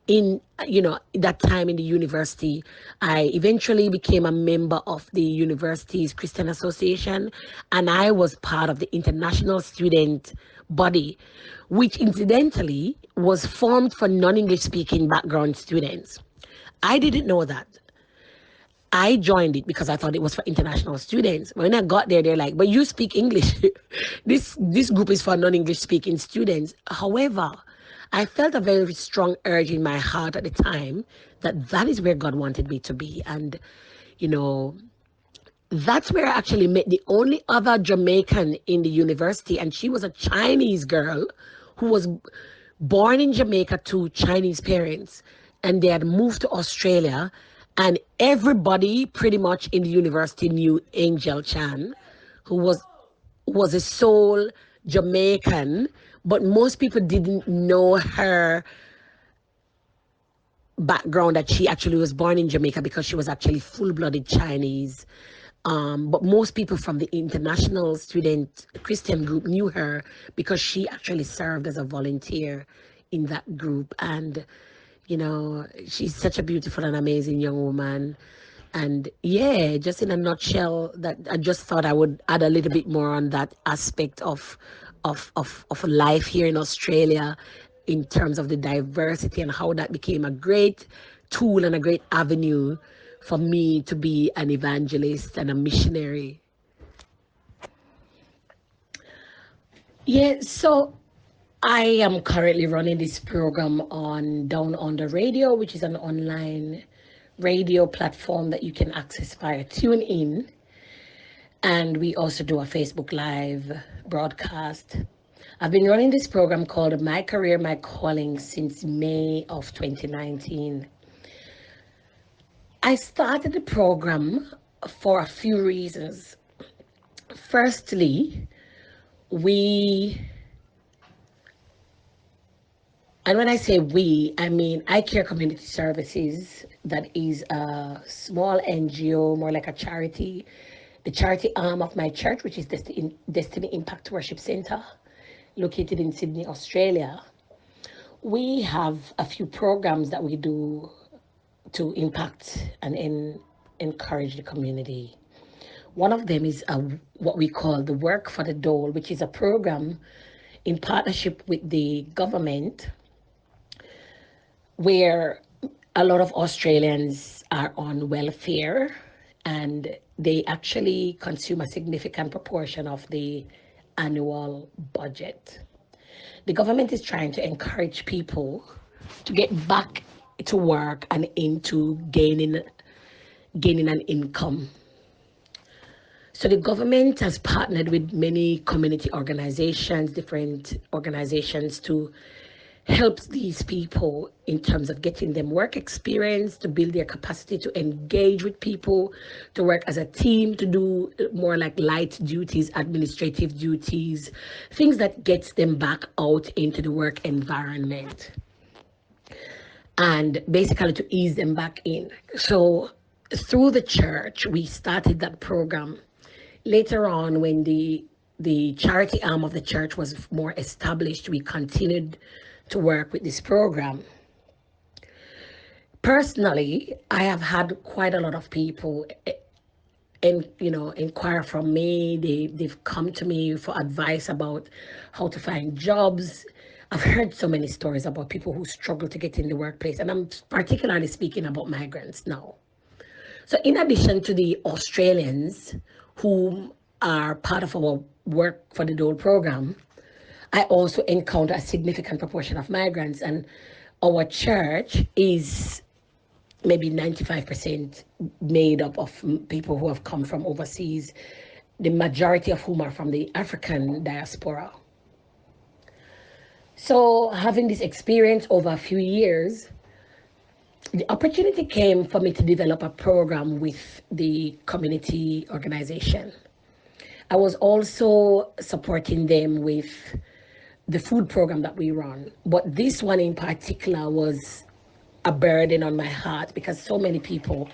in that time in the university. I eventually became a member of the university's Christian Association, and I was part of the international student body, which incidentally was formed for non-English speaking background students. I didn't know that. I joined it because I thought it was for international students. When I got there, they're like, "But you speak English." This group is for non-English speaking students. However, I felt a very strong urge in my heart at the time that that is where God wanted me to be. And you know, that's where I actually met the only other Jamaican in the university, and she was a Chinese girl who was born in Jamaica to Chinese parents, and they had moved to Australia. And everybody pretty much in the university knew Angel Chan, who was a soul Jamaican, but most people didn't know her background, that she actually was born in Jamaica, because she was actually full-blooded Chinese. But most people from the international student Christian group knew her because she actually served as a volunteer in that group. And, she's such a beautiful and amazing young woman. And yeah, just in a nutshell, that I just thought I would add a little bit more on that aspect of life here in Australia, in terms of the diversity and how that became a great tool and a great avenue for me to be an evangelist and a missionary. Yeah, so I am currently running this program on Down Under Radio, which is an online radio platform that you can access via TuneIn. And we also do a Facebook Live broadcast. I've been running this program called My Career, My Calling since May of 2019. I started the program for a few reasons. Firstly, we, and when I say we, I mean I Care Community Services, that is a small NGO, more like a charity, the charity arm of my church, which is Destiny Impact Worship Center, located in Sydney, Australia. We have a few programs that we do to impact and encourage the community. One of them is what we call the Work for the Dole, which is a program in partnership with the government, where a lot of Australians are on welfare, and they actually consume a significant proportion of the annual budget. The government is trying to encourage people to get back to work and into gaining an income. So the government has partnered with many community organizations, different organizations, to help these people in terms of getting them work experience, to build their capacity to engage with people, to work as a team, to do more like light duties, administrative duties, things that gets them back out into the work environment, and basically to ease them back in. So through the church, we started that program. Later on, when the charity arm of the church was more established, we continued to work with this program. Personally, I have had quite a lot of people and inquire from me. They've come to me for advice about how to find jobs. I've heard so many stories about people who struggle to get in the workplace, and I'm particularly speaking about migrants now. So in addition to the Australians who are part of our work for the Dole program, I also encounter a significant proportion of migrants, and our church is maybe 95% made up of people who have come from overseas, the majority of whom are from the African diaspora. So, having this experience over a few years, the opportunity came for me to develop a program with the community organization. I was also supporting them with the food program that we run. But this one in particular was a burden on my heart because so many people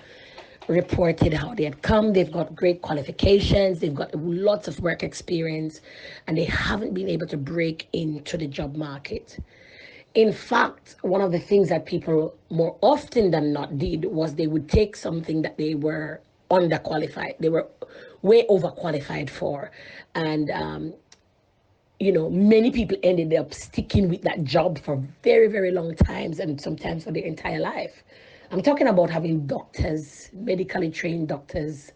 reported how they had come. They've got great qualifications, they've got lots of work experience, and they haven't been able to break into the job market. In fact, one of the things that people more often than not did was they would take something that they were underqualified, they were way overqualified for, and many people ended up sticking with that job for very, very long times and sometimes for their entire life. I'm talking about having doctors, medically trained doctors,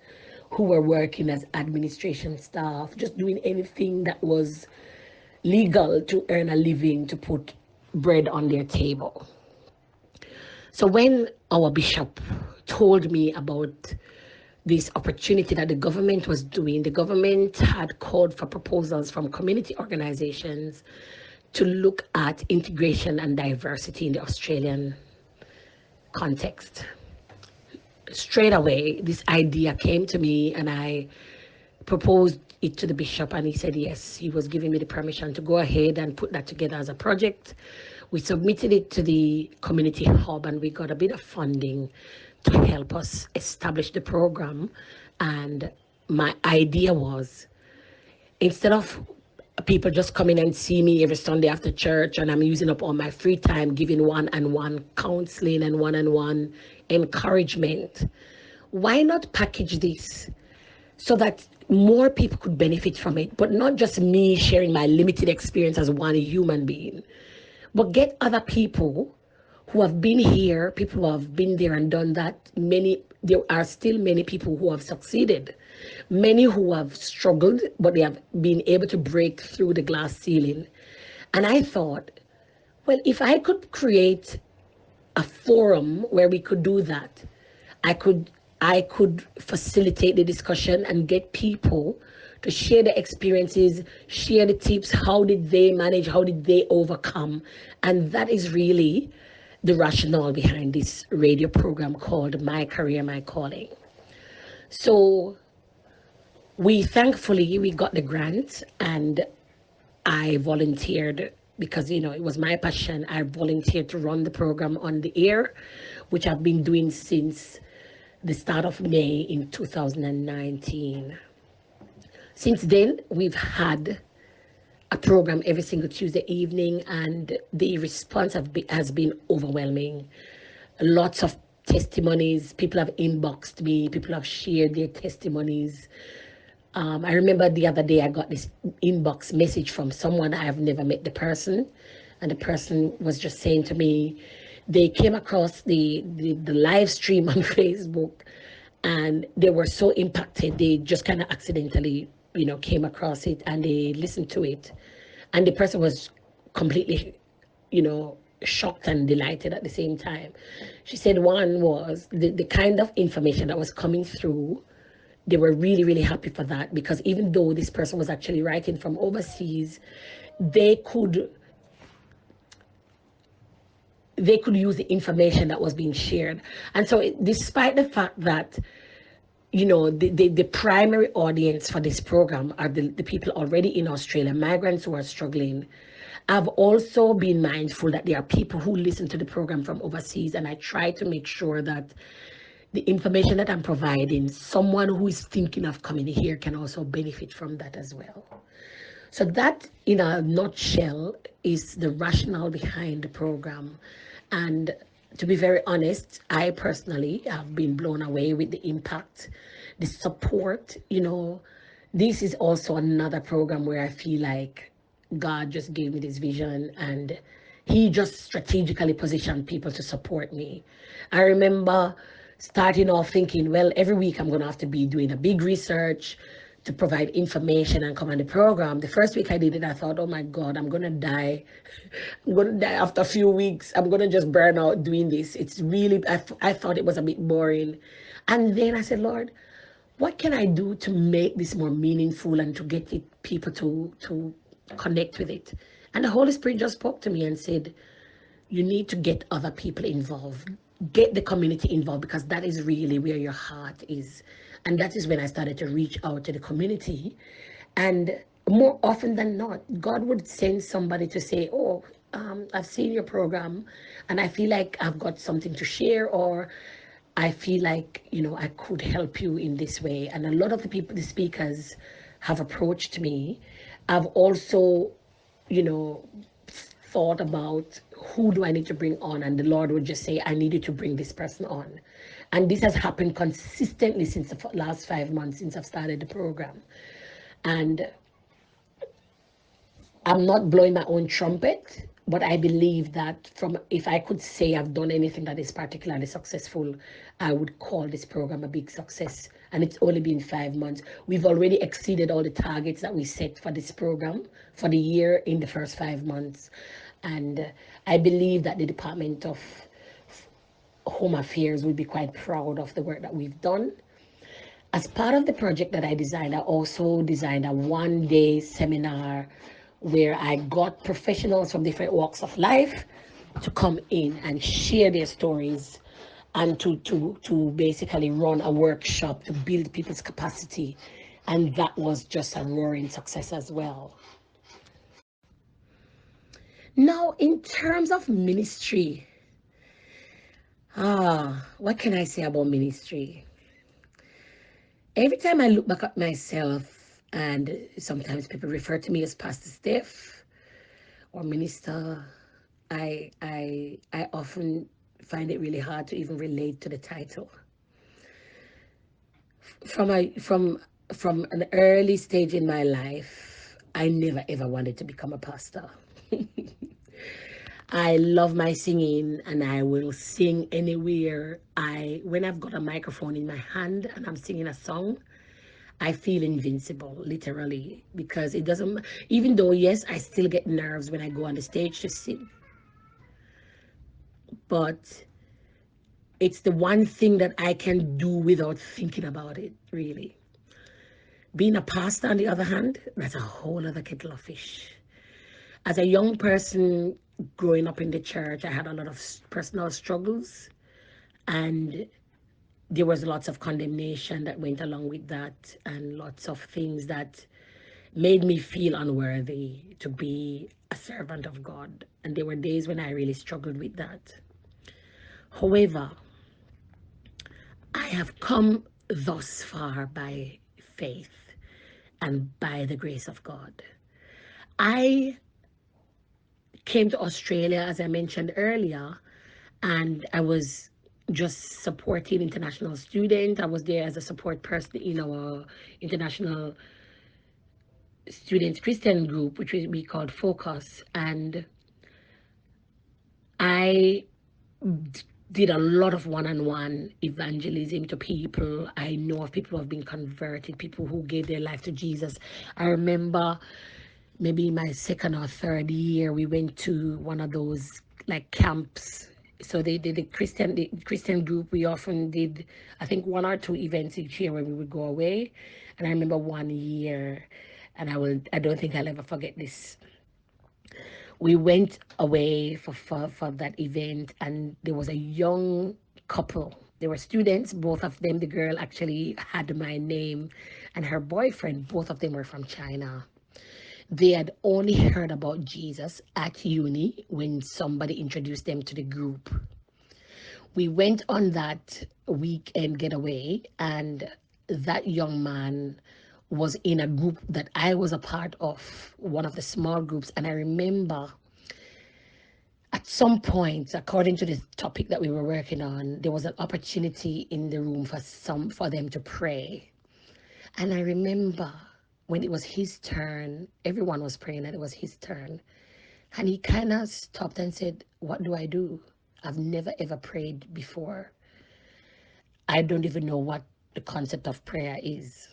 who were working as administration staff, just doing anything that was legal to earn a living, to put bread on their table. So when our bishop told me about this opportunity that the government was doing, the government had called for proposals from community organizations to look at integration and diversity in the Australian context. Straight away, this idea came to me and I proposed it to the bishop, and he said yes. He was giving me the permission to go ahead and put that together as a project. We submitted it to the community hub and we got a bit of funding to help us establish the program. And my idea was, instead of people just coming and see me every Sunday after church and I'm using up all my free time giving one-on-one counseling and one-on-one encouragement, why not package this so that more people could benefit from it, but not just me sharing my limited experience as one human being, but get other people who have been here, people who have been there and done that. There are still many people who have succeeded, many who have struggled, but they have been able to break through the glass ceiling. And I thought, well, if I could create a forum where we could do that, I could I could facilitate the discussion and get people to share their experiences, share the tips, how did they manage, how did they overcome. And that is really the rationale behind this radio program called My Career, My Calling. So we got the grant, and I volunteered because it was my passion. I volunteered to run the program on the air, which I've been doing since the start of May in 2019. Since then, we've had a program every single Tuesday evening, and the response has been overwhelming. Lots of testimonies. People have inboxed me. People have shared their testimonies. I remember the other day I got this inbox message from someone. I have never met the person, and the person was just saying to me, they came across the live stream on Facebook, and they were so impacted. They just kind of accidentally came across it and they listened to it, and the person was completely, shocked and delighted at the same time. She said one was the kind of information that was coming through. They were really, really happy for that, because even though this person was actually writing from overseas, they could they could use the information that was being shared. And so, despite the fact that the primary audience for this program are the people already in Australia, migrants who are struggling, I've also been mindful that there are people who listen to the program from overseas, and I try to make sure that the information that I'm providing, someone who is thinking of coming here can also benefit from that as well. So that, in a nutshell, is the rationale behind the program. And to be very honest, I personally have been blown away with the impact, the support. This is also another program where I feel like God just gave me this vision, and He just strategically positioned people to support me. I remember starting off thinking, well, every week I'm going to have to be doing a big research to provide information and come on the program. The first week I did it, I thought, oh my God, I'm going to die. I'm going to die after a few weeks. I'm going to just burn out doing this. It's really, I thought it was a bit boring. And then I said, Lord, what can I do to make this more meaningful and to get people to connect with it? And the Holy Spirit just spoke to me and said, you need to get other people involved, get the community involved, because that is really where your heart is. And that is when I started to reach out to the community. And more often than not, God would send somebody to say, oh, I've seen your program and I feel like I've got something to share, or I feel like, I could help you in this way. And a lot of the speakers have approached me. I've also, you know, thought about who do I need to bring on, and the Lord would just say, I need you to bring this person on. And this has happened consistently since the last 5 months since I've started the program. And I'm not blowing my own trumpet, but I believe that from if I could say I've done anything that is particularly successful, I would call this program a big success. And it's only been 5 months. We've already exceeded all the targets that we set for this program for the year in the first 5 months. And I believe that the Department of Home Affairs will be quite proud of the work that we've done. As part of the project that I designed, I also designed a 1 day seminar where I got professionals from different walks of life to come in and share their stories, and to basically run a workshop to build people's capacity. And that was just a roaring success as well. Now, in terms of ministry, what can I say about ministry? Every time I look back at myself, and sometimes people refer to me as Pastor Steph or Minister, I often find it really hard to even relate to the title. From an early stage in my life, I never ever wanted to become a pastor. I love my singing, and I will sing anywhere. I when I've got a microphone in my hand and I'm singing a song, I feel invincible, literally, because it doesn't, even though, yes, I still get nerves when I go on the stage to sing, but it's the one thing that I can do without thinking about it, really. Being a pastor, on the other hand, that's a whole other kettle of fish. As a young person growing up in the church, I had a lot of personal struggles, and there was lots of condemnation that went along with that, and lots of things that made me feel unworthy to be a servant of God. And there were days when I really struggled with that. However, I have come thus far by faith and by the grace of God. I came to Australia, as I mentioned earlier, and I was just supporting international students. I was there as a support person in our international students Christian group, which we called Focus. And I did a lot of one-on-one evangelism to people. I know of people who have been converted, people who gave their life to Jesus. I remember maybe my second or third year, we went to one of those like camps. So they did the Christian group. We often did, I think, one or two events each year when we would go away. And I remember one year, and I don't think I'll ever forget this. We went away for that event, and there was a young couple. They were students, both of them. The girl actually had my name, and her boyfriend, both of them were from China. They had only heard about Jesus at uni when somebody introduced them to the group. We went on that weekend getaway, and that young man was in a group that I was a part of, one of the small groups. And I remember at some point, according to the topic that we were working on, there was an opportunity in the room for them to pray. And I remember when it was his turn, everyone was praying and it was his turn. And he kind of stopped and said, "What do I do? I've never ever prayed before. I don't even know what the concept of prayer is."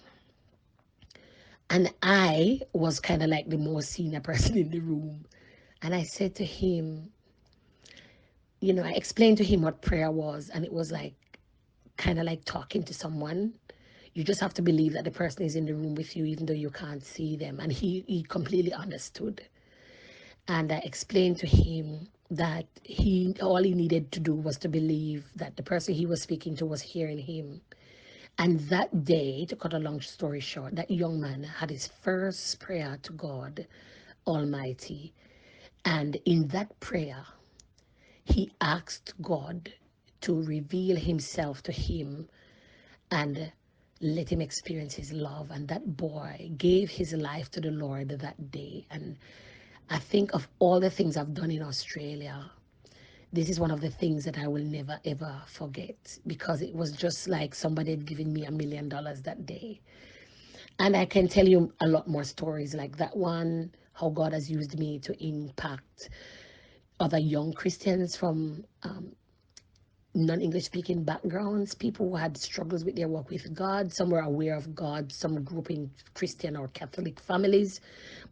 And I was kind of like the most senior person in the room. And I said to him, I explained to him what prayer was. And it was like kind of like talking to someone. You just have to believe that the person is in the room with you, even though you can't see them. And he completely understood. And I explained to him that all he needed to do was to believe that the person he was speaking to was hearing him. And that day, to cut a long story short, that young man had his first prayer to God Almighty. And in that prayer, he asked God to reveal himself to him and let him experience his love. And that boy gave his life to the Lord that day. And I think of all the things I've done in Australia, this is one of the things that I will never ever forget, because it was just like somebody had given me $1 million that day. And I can tell you a lot more stories like that one, how God has used me to impact other young Christians from non-English speaking backgrounds, people who had struggles with their walk with God. Some were aware of God, some grew up in Christian or Catholic families,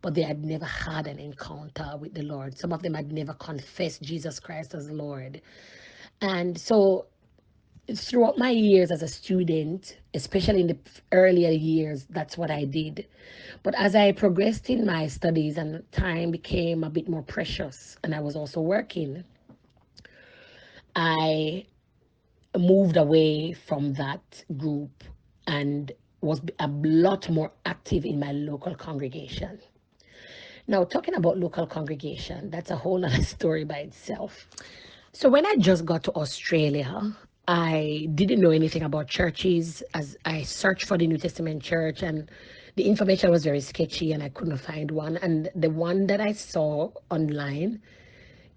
but they had never had an encounter with the Lord. Some of them had never confessed Jesus Christ as Lord. And so throughout my years as a student, especially in the earlier years, that's what I did. But as I progressed in my studies and time became a bit more precious, and I was also working, I moved away from that group and was a lot more active in my local congregation. Now, talking about local congregation, that's a whole other story by itself. So, when I just got to Australia, I didn't know anything about churches. As I searched for the New Testament church, and the information was very sketchy, and I couldn't find one. And the one that I saw online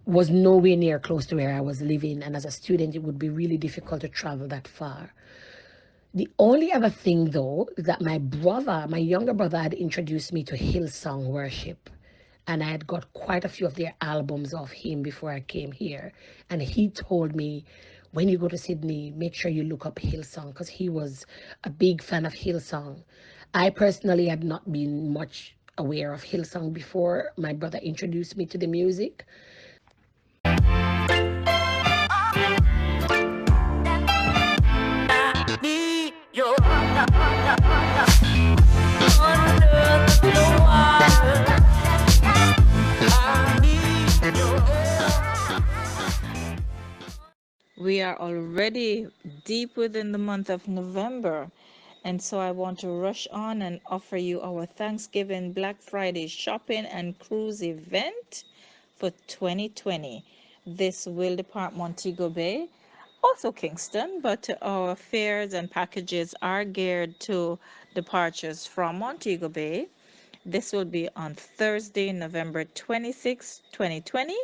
was nowhere near close to where I was living. And as a student, it would be really difficult to travel that far. The only other thing, though, that my younger brother, had introduced me to Hillsong worship. And I had got quite a few of their albums of him before I came here. And he told me, when you go to Sydney, make sure you look up Hillsong, because he was a big fan of Hillsong. I personally had not been much aware of Hillsong before my brother introduced me to the music. We are already deep within the month of November, and so I want to rush on and offer you our Thanksgiving Black Friday shopping and cruise event for 2020. This will depart Montego Bay, also Kingston, but our fares and packages are geared to departures from Montego Bay. This will be on Thursday, November 26, 2020,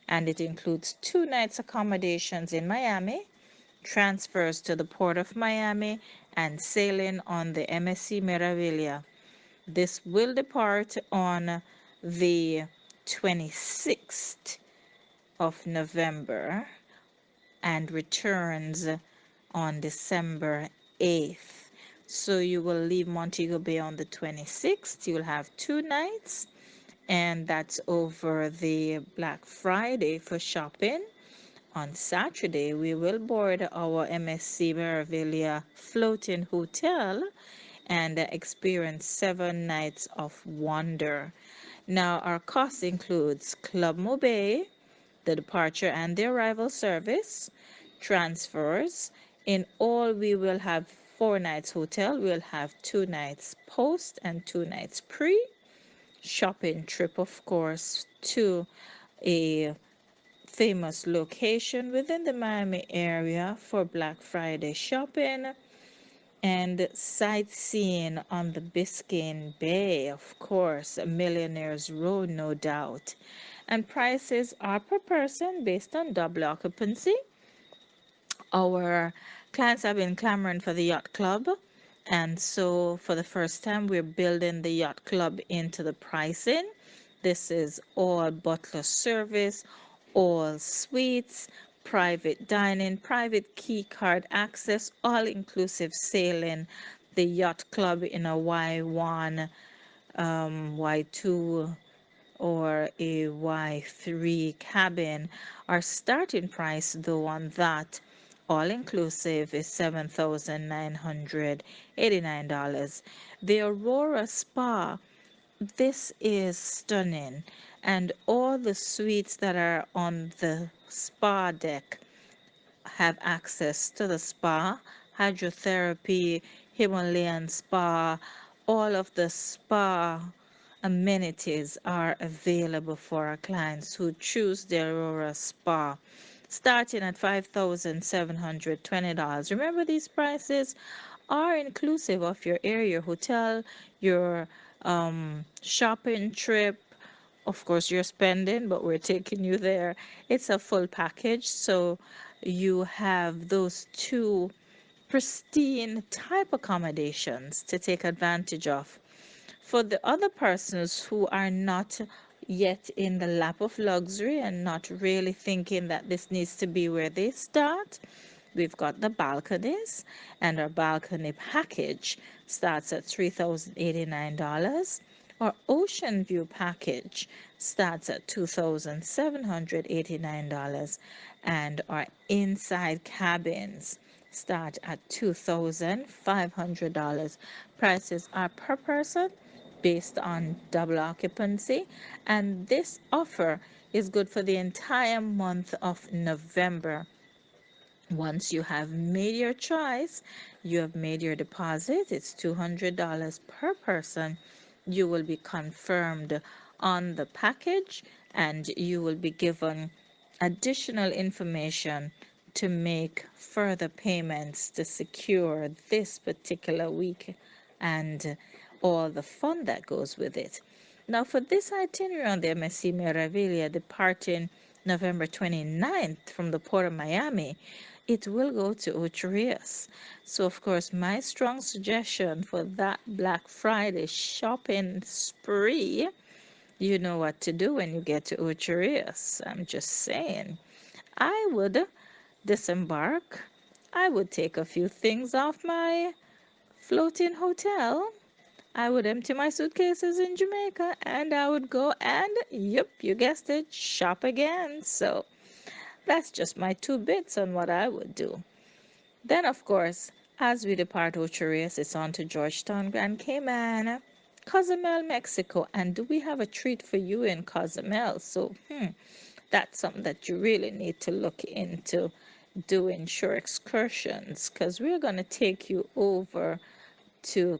and it includes 2 nights accommodations in Miami, transfers to the Port of Miami, and sailing on the MSC Meraviglia. This will depart on the 26th of November, and returns on December 8th. So you will leave Montego Bay on the 26th. You'll have 2 nights, and that's over the Black Friday for shopping. On Saturday, we will board our MSC Meraviglia floating hotel and experience 7 nights of wonder. Now, our cost includes Club Mobay, the departure and the arrival service, transfers. In all, we will have 4 nights hotel. We'll have 2 nights post and 2 nights pre. Shopping trip, of course, to a famous location within the Miami area for Black Friday shopping and sightseeing on the Biscayne Bay, of course, a Millionaire's Row, no doubt. And prices are per person based on double occupancy. Our clients have been clamoring for the yacht club, and so for the first time, we're building the yacht club into the pricing. This is all butler service, all suites, private dining, private key card access, all inclusive sailing. The yacht club in a Y1, Y2 or a Y3 cabin. Our starting price, though, on that all inclusive is $7,989. The Aurora Spa, this is stunning, and all the suites that are on the spa deck have access to the spa, hydrotherapy, Himalayan spa, all of the spa amenities are available for our clients who choose the Aurora Spa, starting at $5,720. Remember, these prices are inclusive of your area hotel, your shopping trip. Of course, you're spending, but we're taking you there. It's a full package, so you have those two pristine type accommodations to take advantage of. For the other persons who are not yet in the lap of luxury and not really thinking that this needs to be where they start, we've got the balconies, and our balcony package starts at $3,089. Our ocean view package starts at $2,789, and our inside cabins start at $2,500. Prices are per person based on double occupancy, and this offer is good for the entire month of November. Once you have made your choice, you have made your deposit, it's $200 per person. You will be confirmed on the package, and you will be given additional information to make further payments to secure this particular week and all the fun that goes with it. Now, for this itinerary on the MSC Meraviglia departing November 29th from the port of Miami, it will go to Ocho Rios. So, of course, my strong suggestion for that Black Friday shopping spree, you know what to do when you get to Ocho Rios. I'm just saying. I would disembark. I would take a few things off my floating hotel. I would empty my suitcases in Jamaica and I would go and, yep, you guessed it, shop again. So that's just my 2 bits on what I would do. Then, of course, as we depart Ocho Rios, it's on to Georgetown, Grand Cayman, Cozumel, Mexico. And do we have a treat for you in Cozumel? So, that's something that you really need to look into doing shore excursions, because we're going to take you over to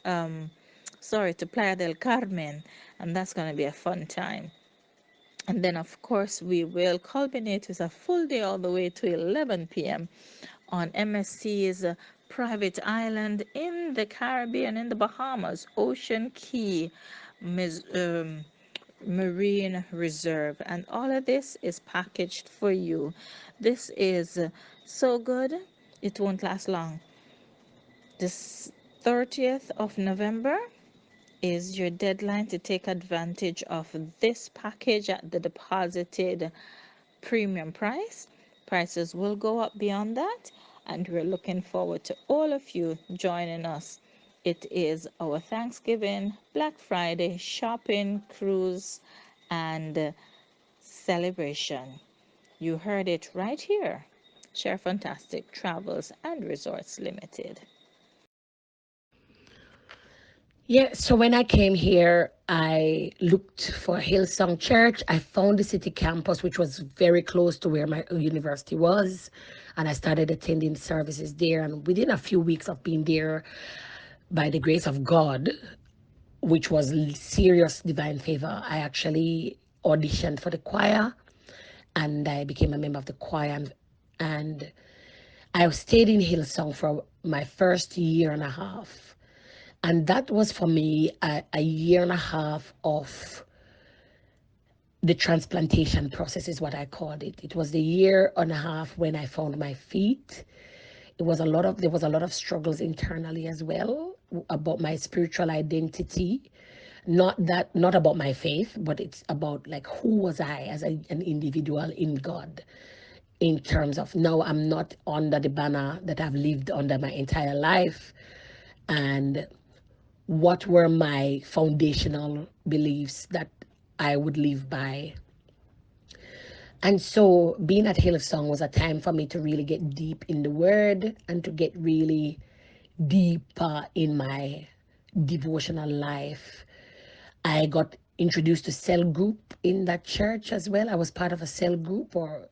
to Playa del Carmen, and that's going to be a fun time. And then, of course, we will culminate with a full day all the way to 11 p.m. on MSC's private island in the Caribbean, in the Bahamas, Ocean Key Marine Reserve. And all of this is packaged for you. This is so good, it won't last long. This 30th of November is your deadline to take advantage of this package at the deposited premium price. prices will go up beyond that, and we're looking forward to all of you joining us. It is our Thanksgiving, Black Friday shopping cruise and celebration. You heard it right here. Share Fantastic Travels and Resorts Limited. Yeah, so when I came here, I looked for Hillsong Church. I found the city campus, which was very close to where my university was. And I started attending services there. And within a few weeks of being there, by the grace of God, which was serious divine favor, I actually auditioned for the choir and I became a member of the choir. And I stayed in Hillsong for my first year and a half. And that was for me a year and a half of the transplantation process, is what I called it. It was the year and a half when I found my feet. There was a lot of struggles internally as well about my spiritual identity. Not about my faith, but it's about like who was I as an individual in God, in terms of now I'm not under the banner that I've lived under my entire life, and what were my foundational beliefs that I would live by. And so being at Hillsong was a time for me to really get deep in the word and to get really deeper in my devotional life. I got introduced to cell group in that church as well. I was part of a cell group, or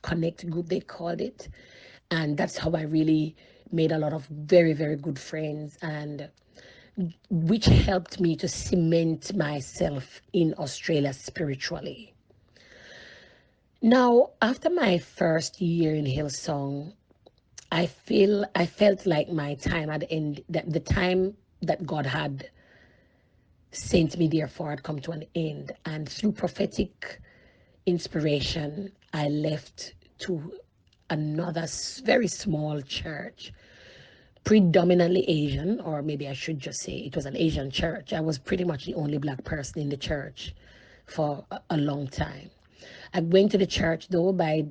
connect group, they called it. And that's how I really made a lot of very, very good friends, and which helped me to cement myself in Australia spiritually. Now, after my first year in Hillsong, I felt like my time had ended, that the time that God had sent me there for had come to an end. And through prophetic inspiration, I left to another very small church, predominantly Asian, or maybe I should just say it was an Asian church. I was pretty much the only black person in the church for a long time. I went to the church though by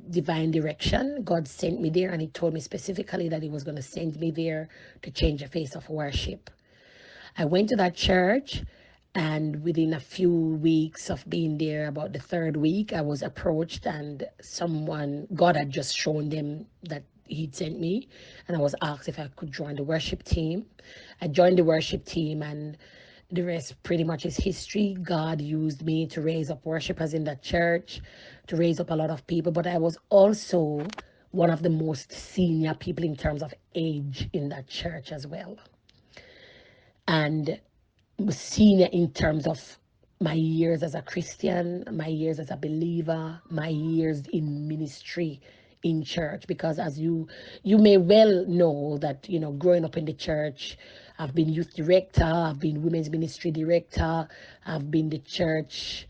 divine direction. God sent me there, and He told me specifically that He was going to send me there to change the face of worship. I went to that church, and within a few weeks of being there, about the third week, I was approached, and God had just shown them that He'd sent me, and I was asked if I could join the worship team. I joined the worship team, and the rest pretty much is history. God used me to raise up worshipers in that church, to raise up a lot of people, but I was also one of the most senior people in terms of age in that church as well. And senior in terms of my years as a Christian, my years as a believer, my years in ministry in church. Because as you may well know that, growing up in the church, I've been youth director, I've been women's ministry director, I've been the church.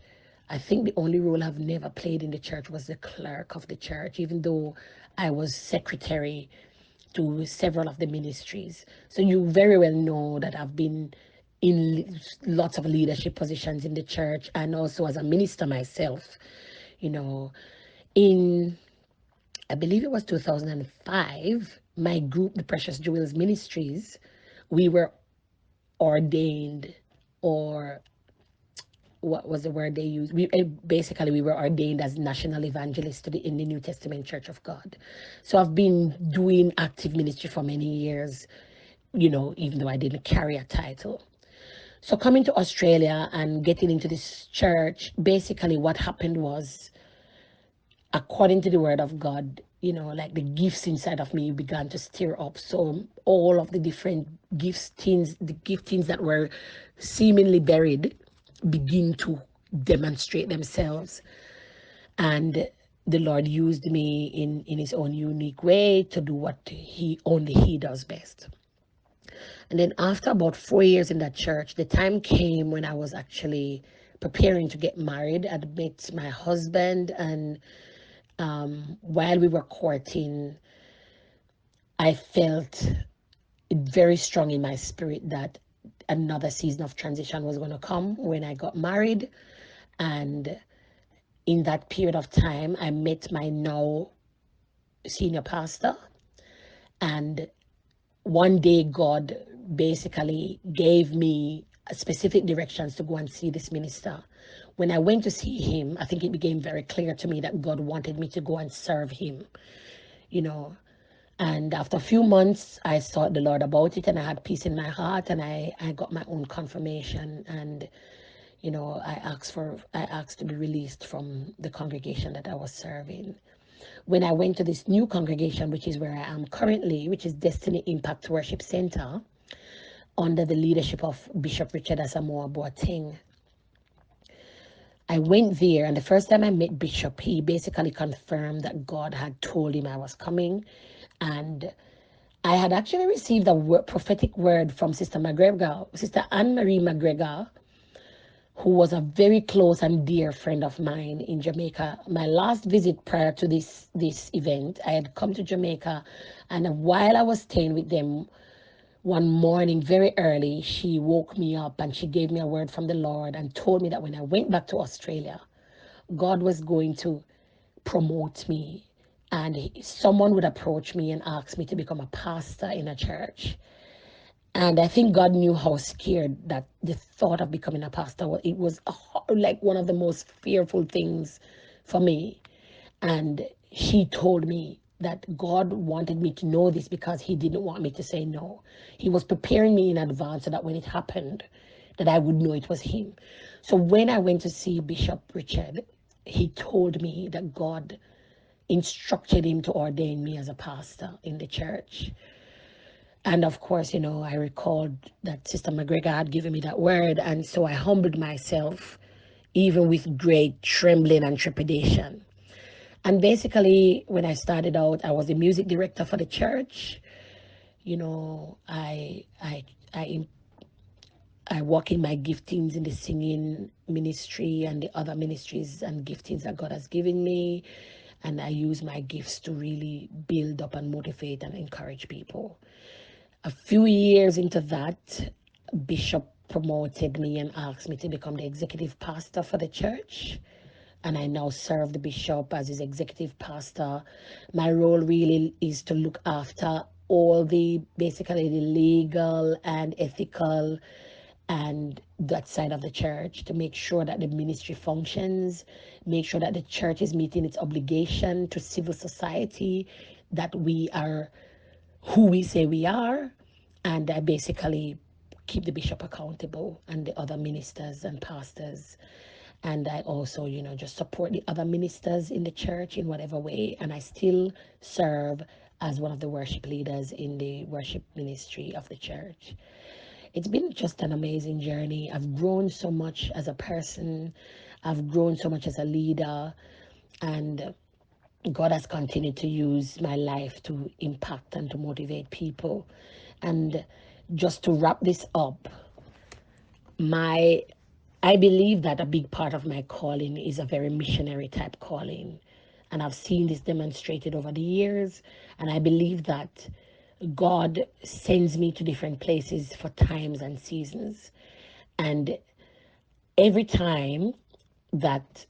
I think the only role I've never played in the church was the clerk of the church, even though I was secretary to several of the ministries. So you very well know that I've been in lots of leadership positions in the church, and also as a minister myself. You know, in I believe it was 2005, my group, the Precious Jewels Ministries, we were ordained, or what was the word they used? Basically we were ordained as national evangelists in the New Testament Church of God. So I've been doing active ministry for many years, even though I didn't carry a title. So coming to Australia and getting into this church, basically what happened was, according to the word of God, like the gifts inside of me began to stir up. So all of the different the giftings that were seemingly buried begin to demonstrate themselves. And the Lord used me in His own unique way to do what He does best. And then after about 4 years in that church, the time came when I was actually preparing to get married. I'd met my husband, and while we were courting, I felt very strong in my spirit that another season of transition was going to come when I got married. And In that period of time, I met my now senior pastor, and one day God basically gave me specific directions to go and see this minister. When I went to see him, I think it became very clear to me that God wanted me to go and serve him, you know. And after a few months, I sought the Lord about it, and I had peace in my heart, and I got my own confirmation. And, I asked to be released from the congregation that I was serving. When I went to this new congregation, which is where I am currently, which is Destiny Impact Worship Center, under the leadership of Bishop Richard Asamoah Boateng, I went there, and the first time I met Bishop, he basically confirmed that God had told him I was coming. And I had actually received a prophetic word from Sister McGregor, Sister Anne Marie McGregor, who was a very close and dear friend of mine in Jamaica. My last visit prior to this event, I had come to Jamaica, and while I was staying with them, one morning very early, she woke me up and she gave me a word from the Lord and told me that when I went back to Australia, God was going to promote me, and someone would approach me and ask me to become a pastor in a church. And I think God knew how scared that the thought of becoming a pastor was. It was like one of the most fearful things for me. And she told me that God wanted me to know this because he didn't want me to say no. He was preparing me in advance so that when it happened, that I would know it was him. So when I went to see Bishop Richard, he told me that God instructed him to ordain me as a pastor in the church. And of course, I recalled that Sister McGregor had given me that word. And so I humbled myself, even with great trembling and trepidation. And basically, when I started out, I was the music director for the church. You know, I, I walk in my giftings in the singing ministry and the other ministries and giftings that God has given me. And I use my gifts to really build up and motivate and encourage people. A few years into that, Bishop promoted me and asked me to become the executive pastor for the church. And I now serve the bishop as his executive pastor. My role really is to look after all the basically the legal and ethical and that side of the church, to make sure that the ministry functions, make sure that the church is meeting its obligation to civil society, that we are who we say we are. And I basically keep the bishop accountable and the other ministers and pastors. And I also, just support the other ministers in the church in whatever way. And I still serve as one of the worship leaders in the worship ministry of the church. It's been just an amazing journey. I've grown so much as a person, I've grown so much as a leader, and God has continued to use my life to impact and to motivate people. And just to wrap this up, my I believe that a big part of my calling is a very missionary type calling. And I've seen this demonstrated over the years. And I believe that God sends me to different places for times and seasons. And every time that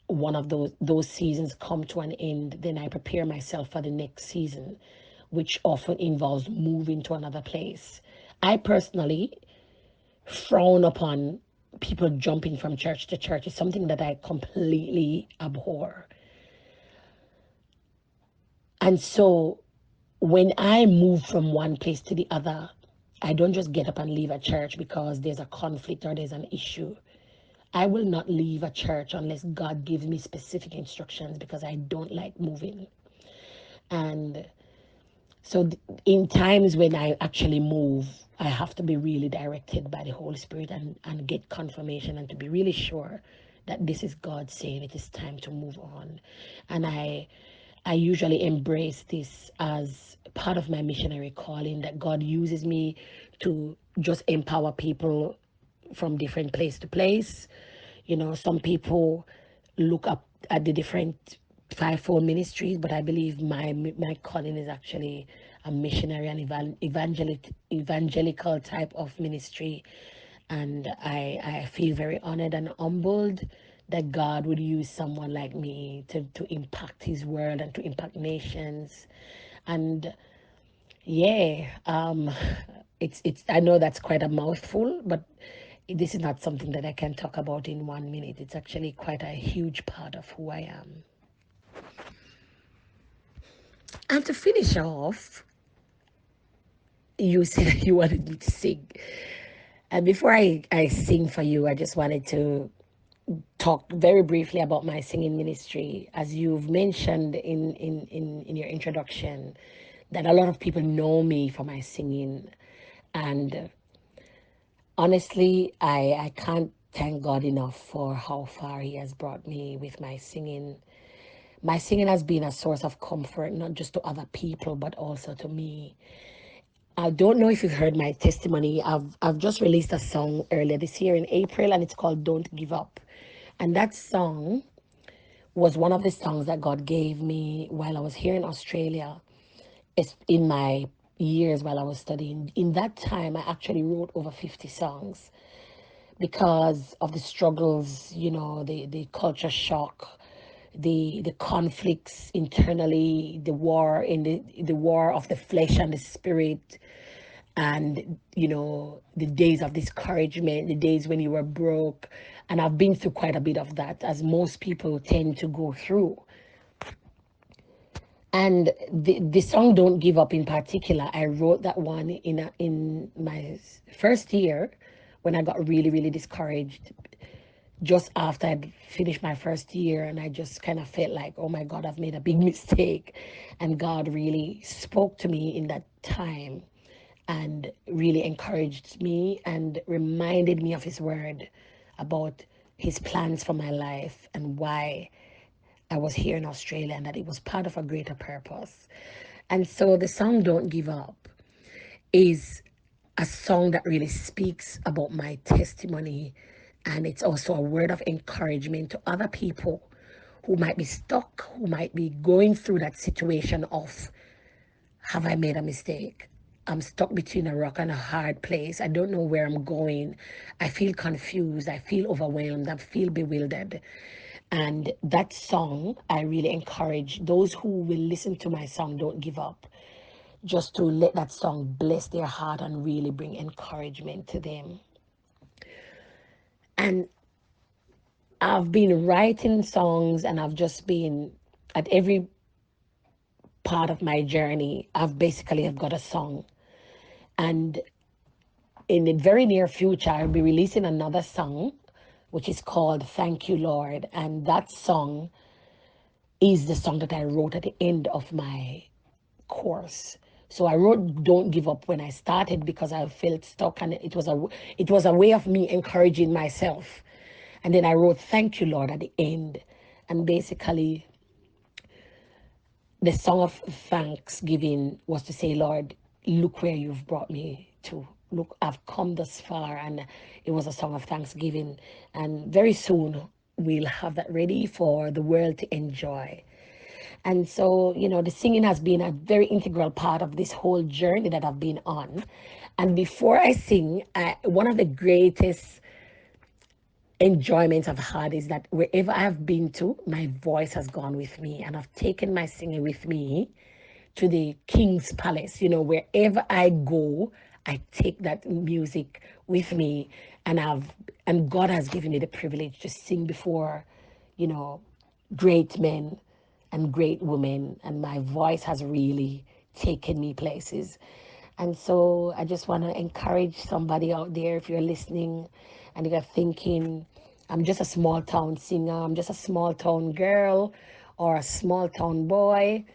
one of those seasons come to an end, then I prepare myself for the next season, which often involves moving to another place. I personally frown upon people jumping from church to church. It's something that I completely abhor. And so when I move from one place to the other, I don't just get up and leave a church because there's a conflict or there's an issue. I will not leave a church unless God gives me specific instructions, because I don't like moving. And so in times when I actually move, I have to be really directed by the Holy Spirit, and get confirmation, and to be really sure that this is God saying it is time to move on. And I usually embrace this as part of my missionary calling, that God uses me to just empower people from different place to place. Some people look up at the different fivefold ministries, but I believe my calling is actually a missionary and evangelical type of ministry. And I feel very honored and humbled that God would use someone like me to impact his world and to impact nations. And yeah, it's I know that's quite a mouthful, but this is not something that I can talk about in 1 minute. It's actually quite a huge part of who I am. And to finish off, you said you wanted me to sing. And before I sing for you, I just wanted to talk very briefly about my singing ministry. As you've mentioned in your introduction, that a lot of people know me for my singing. And honestly, I can't thank God enough for how far He has brought me with my singing. My singing has been a source of comfort, not just to other people, but also to me. I don't know if you've heard my testimony. I've just released a song earlier this year in April, and it's called "Don't Give Up." And that song was one of the songs that God gave me while I was here in Australia. It's in my years while I was studying. In that time, I actually wrote over 50 songs because of the struggles, the culture shock, the conflicts internally, the war in the war of the flesh and the spirit, and the days of discouragement, the days when you were broke. And I've been through quite a bit of that, as most people tend to go through. And the song "Don't Give Up" in particular, I wrote that one in my first year, when I got really, really discouraged, just after I'd finished my first year, and I just kind of felt like, oh my God, I've made a big mistake. And God really spoke to me in that time and really encouraged me and reminded me of his word about his plans for my life and why I was here in Australia, and that it was part of a greater purpose. And so the song "Don't Give Up" is a song that really speaks about my testimony. And it's also a word of encouragement to other people who might be stuck, who might be going through that situation of, have I made a mistake? I'm stuck between a rock and a hard place. I don't know where I'm going. I feel confused. I feel overwhelmed. I feel bewildered. And that song, I really encourage those who will listen to my song, "Don't Give Up," just to let that song bless their heart and really bring encouragement to them. And I've been writing songs, and I've just been at every part of my journey. I've got a song. And in the very near future, I'll be releasing another song, which is called "Thank You, Lord." And that song is the song that I wrote at the end of my course. So I wrote "Don't Give Up" when I started because I felt stuck, and it was a way of me encouraging myself. And then I wrote "Thank You, Lord" at the end. And basically, the song of thanksgiving was to say, "Lord, look where you've brought me to. Look, I've come this far." And it was a song of thanksgiving. And very soon we'll have that ready for the world to enjoy. And so, the singing has been a very integral part of this whole journey that I've been on. And before I sing, one of the greatest enjoyments I've had is that wherever I've been to, my voice has gone with me, and I've taken my singing with me to the king's palace. Wherever I go, I take that music with me, and God has given me the privilege to sing before, you know, great men and great women, and my voice has really taken me places. And so I just want to encourage somebody out there, if you're listening and you're thinking, I'm just a small town singer, I'm just a small town girl or a small town boy,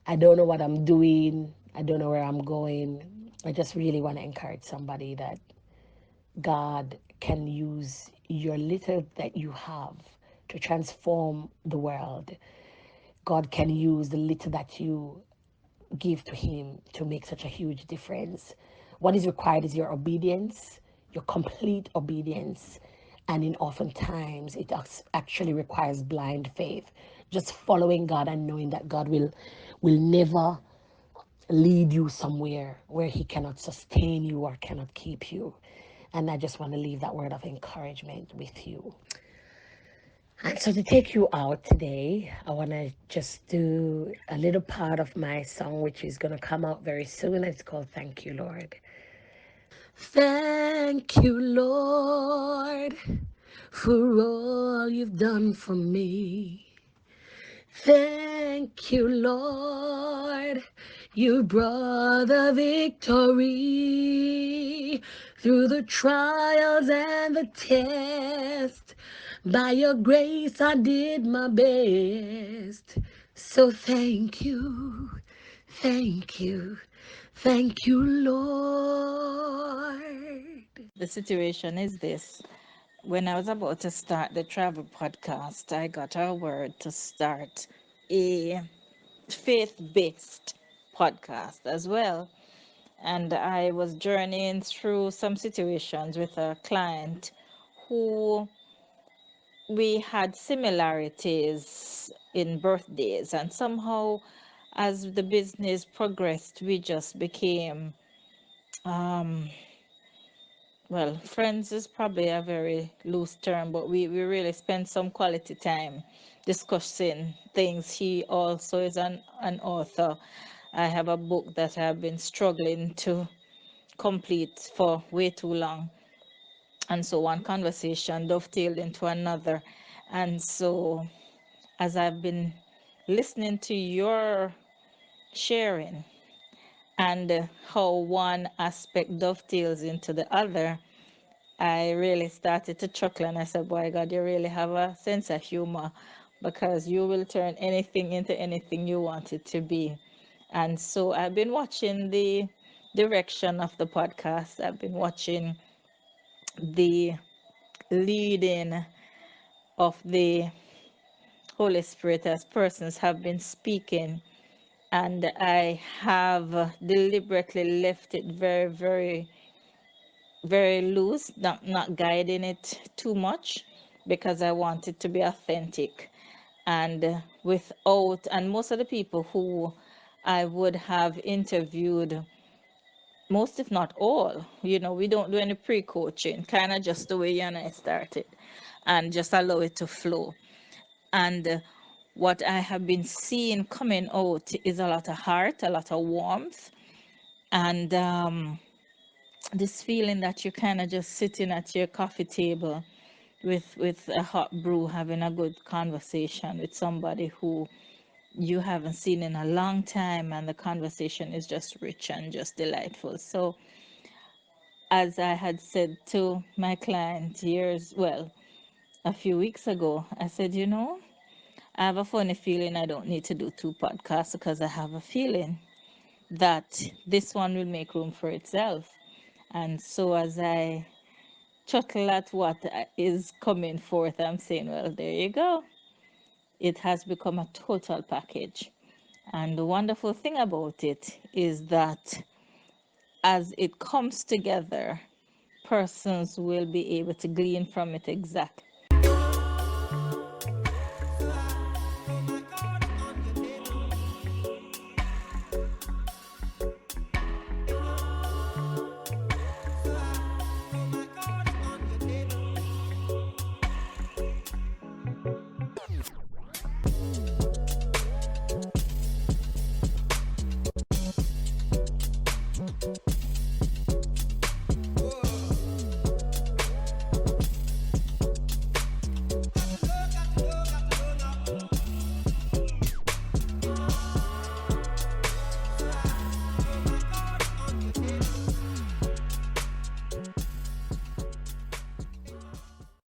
I don't know what I'm doing, I don't know where I'm going. I just really want to encourage somebody that God can use your little that you have to transform the world. God can use the little that you give to Him to make such a huge difference. What is required is your obedience, your complete obedience. And in oftentimes, it actually requires blind faith, just following God and knowing that God will never lead you somewhere where He cannot sustain you or cannot keep you. And I just want to leave that word of encouragement with you. And so to take you out today, I want to just do a little part of my song, which is going to come out very soon. It's called Thank You, Lord. Thank you, Lord, for all you've done for me. Thank you, Lord. You brought the victory through the trials and the test. By your grace, I did my best. So thank you, thank you, thank you, Lord. The situation is this. When I was about to start the travel podcast, I got a word to start a faith based podcast as well. And I was journeying through some situations with a client who we had similarities in birthdays, and somehow, as the business progressed, we just became well, friends is probably a very loose term, but we really spent some quality time discussing things. He also is an author. I have a book that I've been struggling to complete for way too long. And so one conversation dovetailed into another. And so as I've been listening to your sharing and how one aspect dovetails into the other, I really started to chuckle and I said, boy, God, you really have a sense of humor because you will turn anything into anything you want it to be. And so I've been watching the direction of the podcast, I've been watching the leading of the Holy Spirit as persons have been speaking. And I have deliberately left it very, very very loose, not guiding it too much because I want it to be authentic and without, and most of the people who I would have interviewed, most if not all, we don't do any pre-coaching, kind of just the way you and I started and just allow it to flow. And what I have been seeing coming out is a lot of heart, a lot of warmth, and this feeling that you're kind of just sitting at your coffee table with a hot brew, having a good conversation with somebody who you haven't seen in a long time, and the conversation is just rich and just delightful. So, as I had said to my client a few weeks ago, I said, I have a funny feeling I don't need to do two podcasts because I have a feeling that this one will make room for itself. And so, as I chuckle at what is coming forth, I'm saying, well, there you go. It has become a total package. And the wonderful thing about it is that as it comes together, persons will be able to glean from it exactly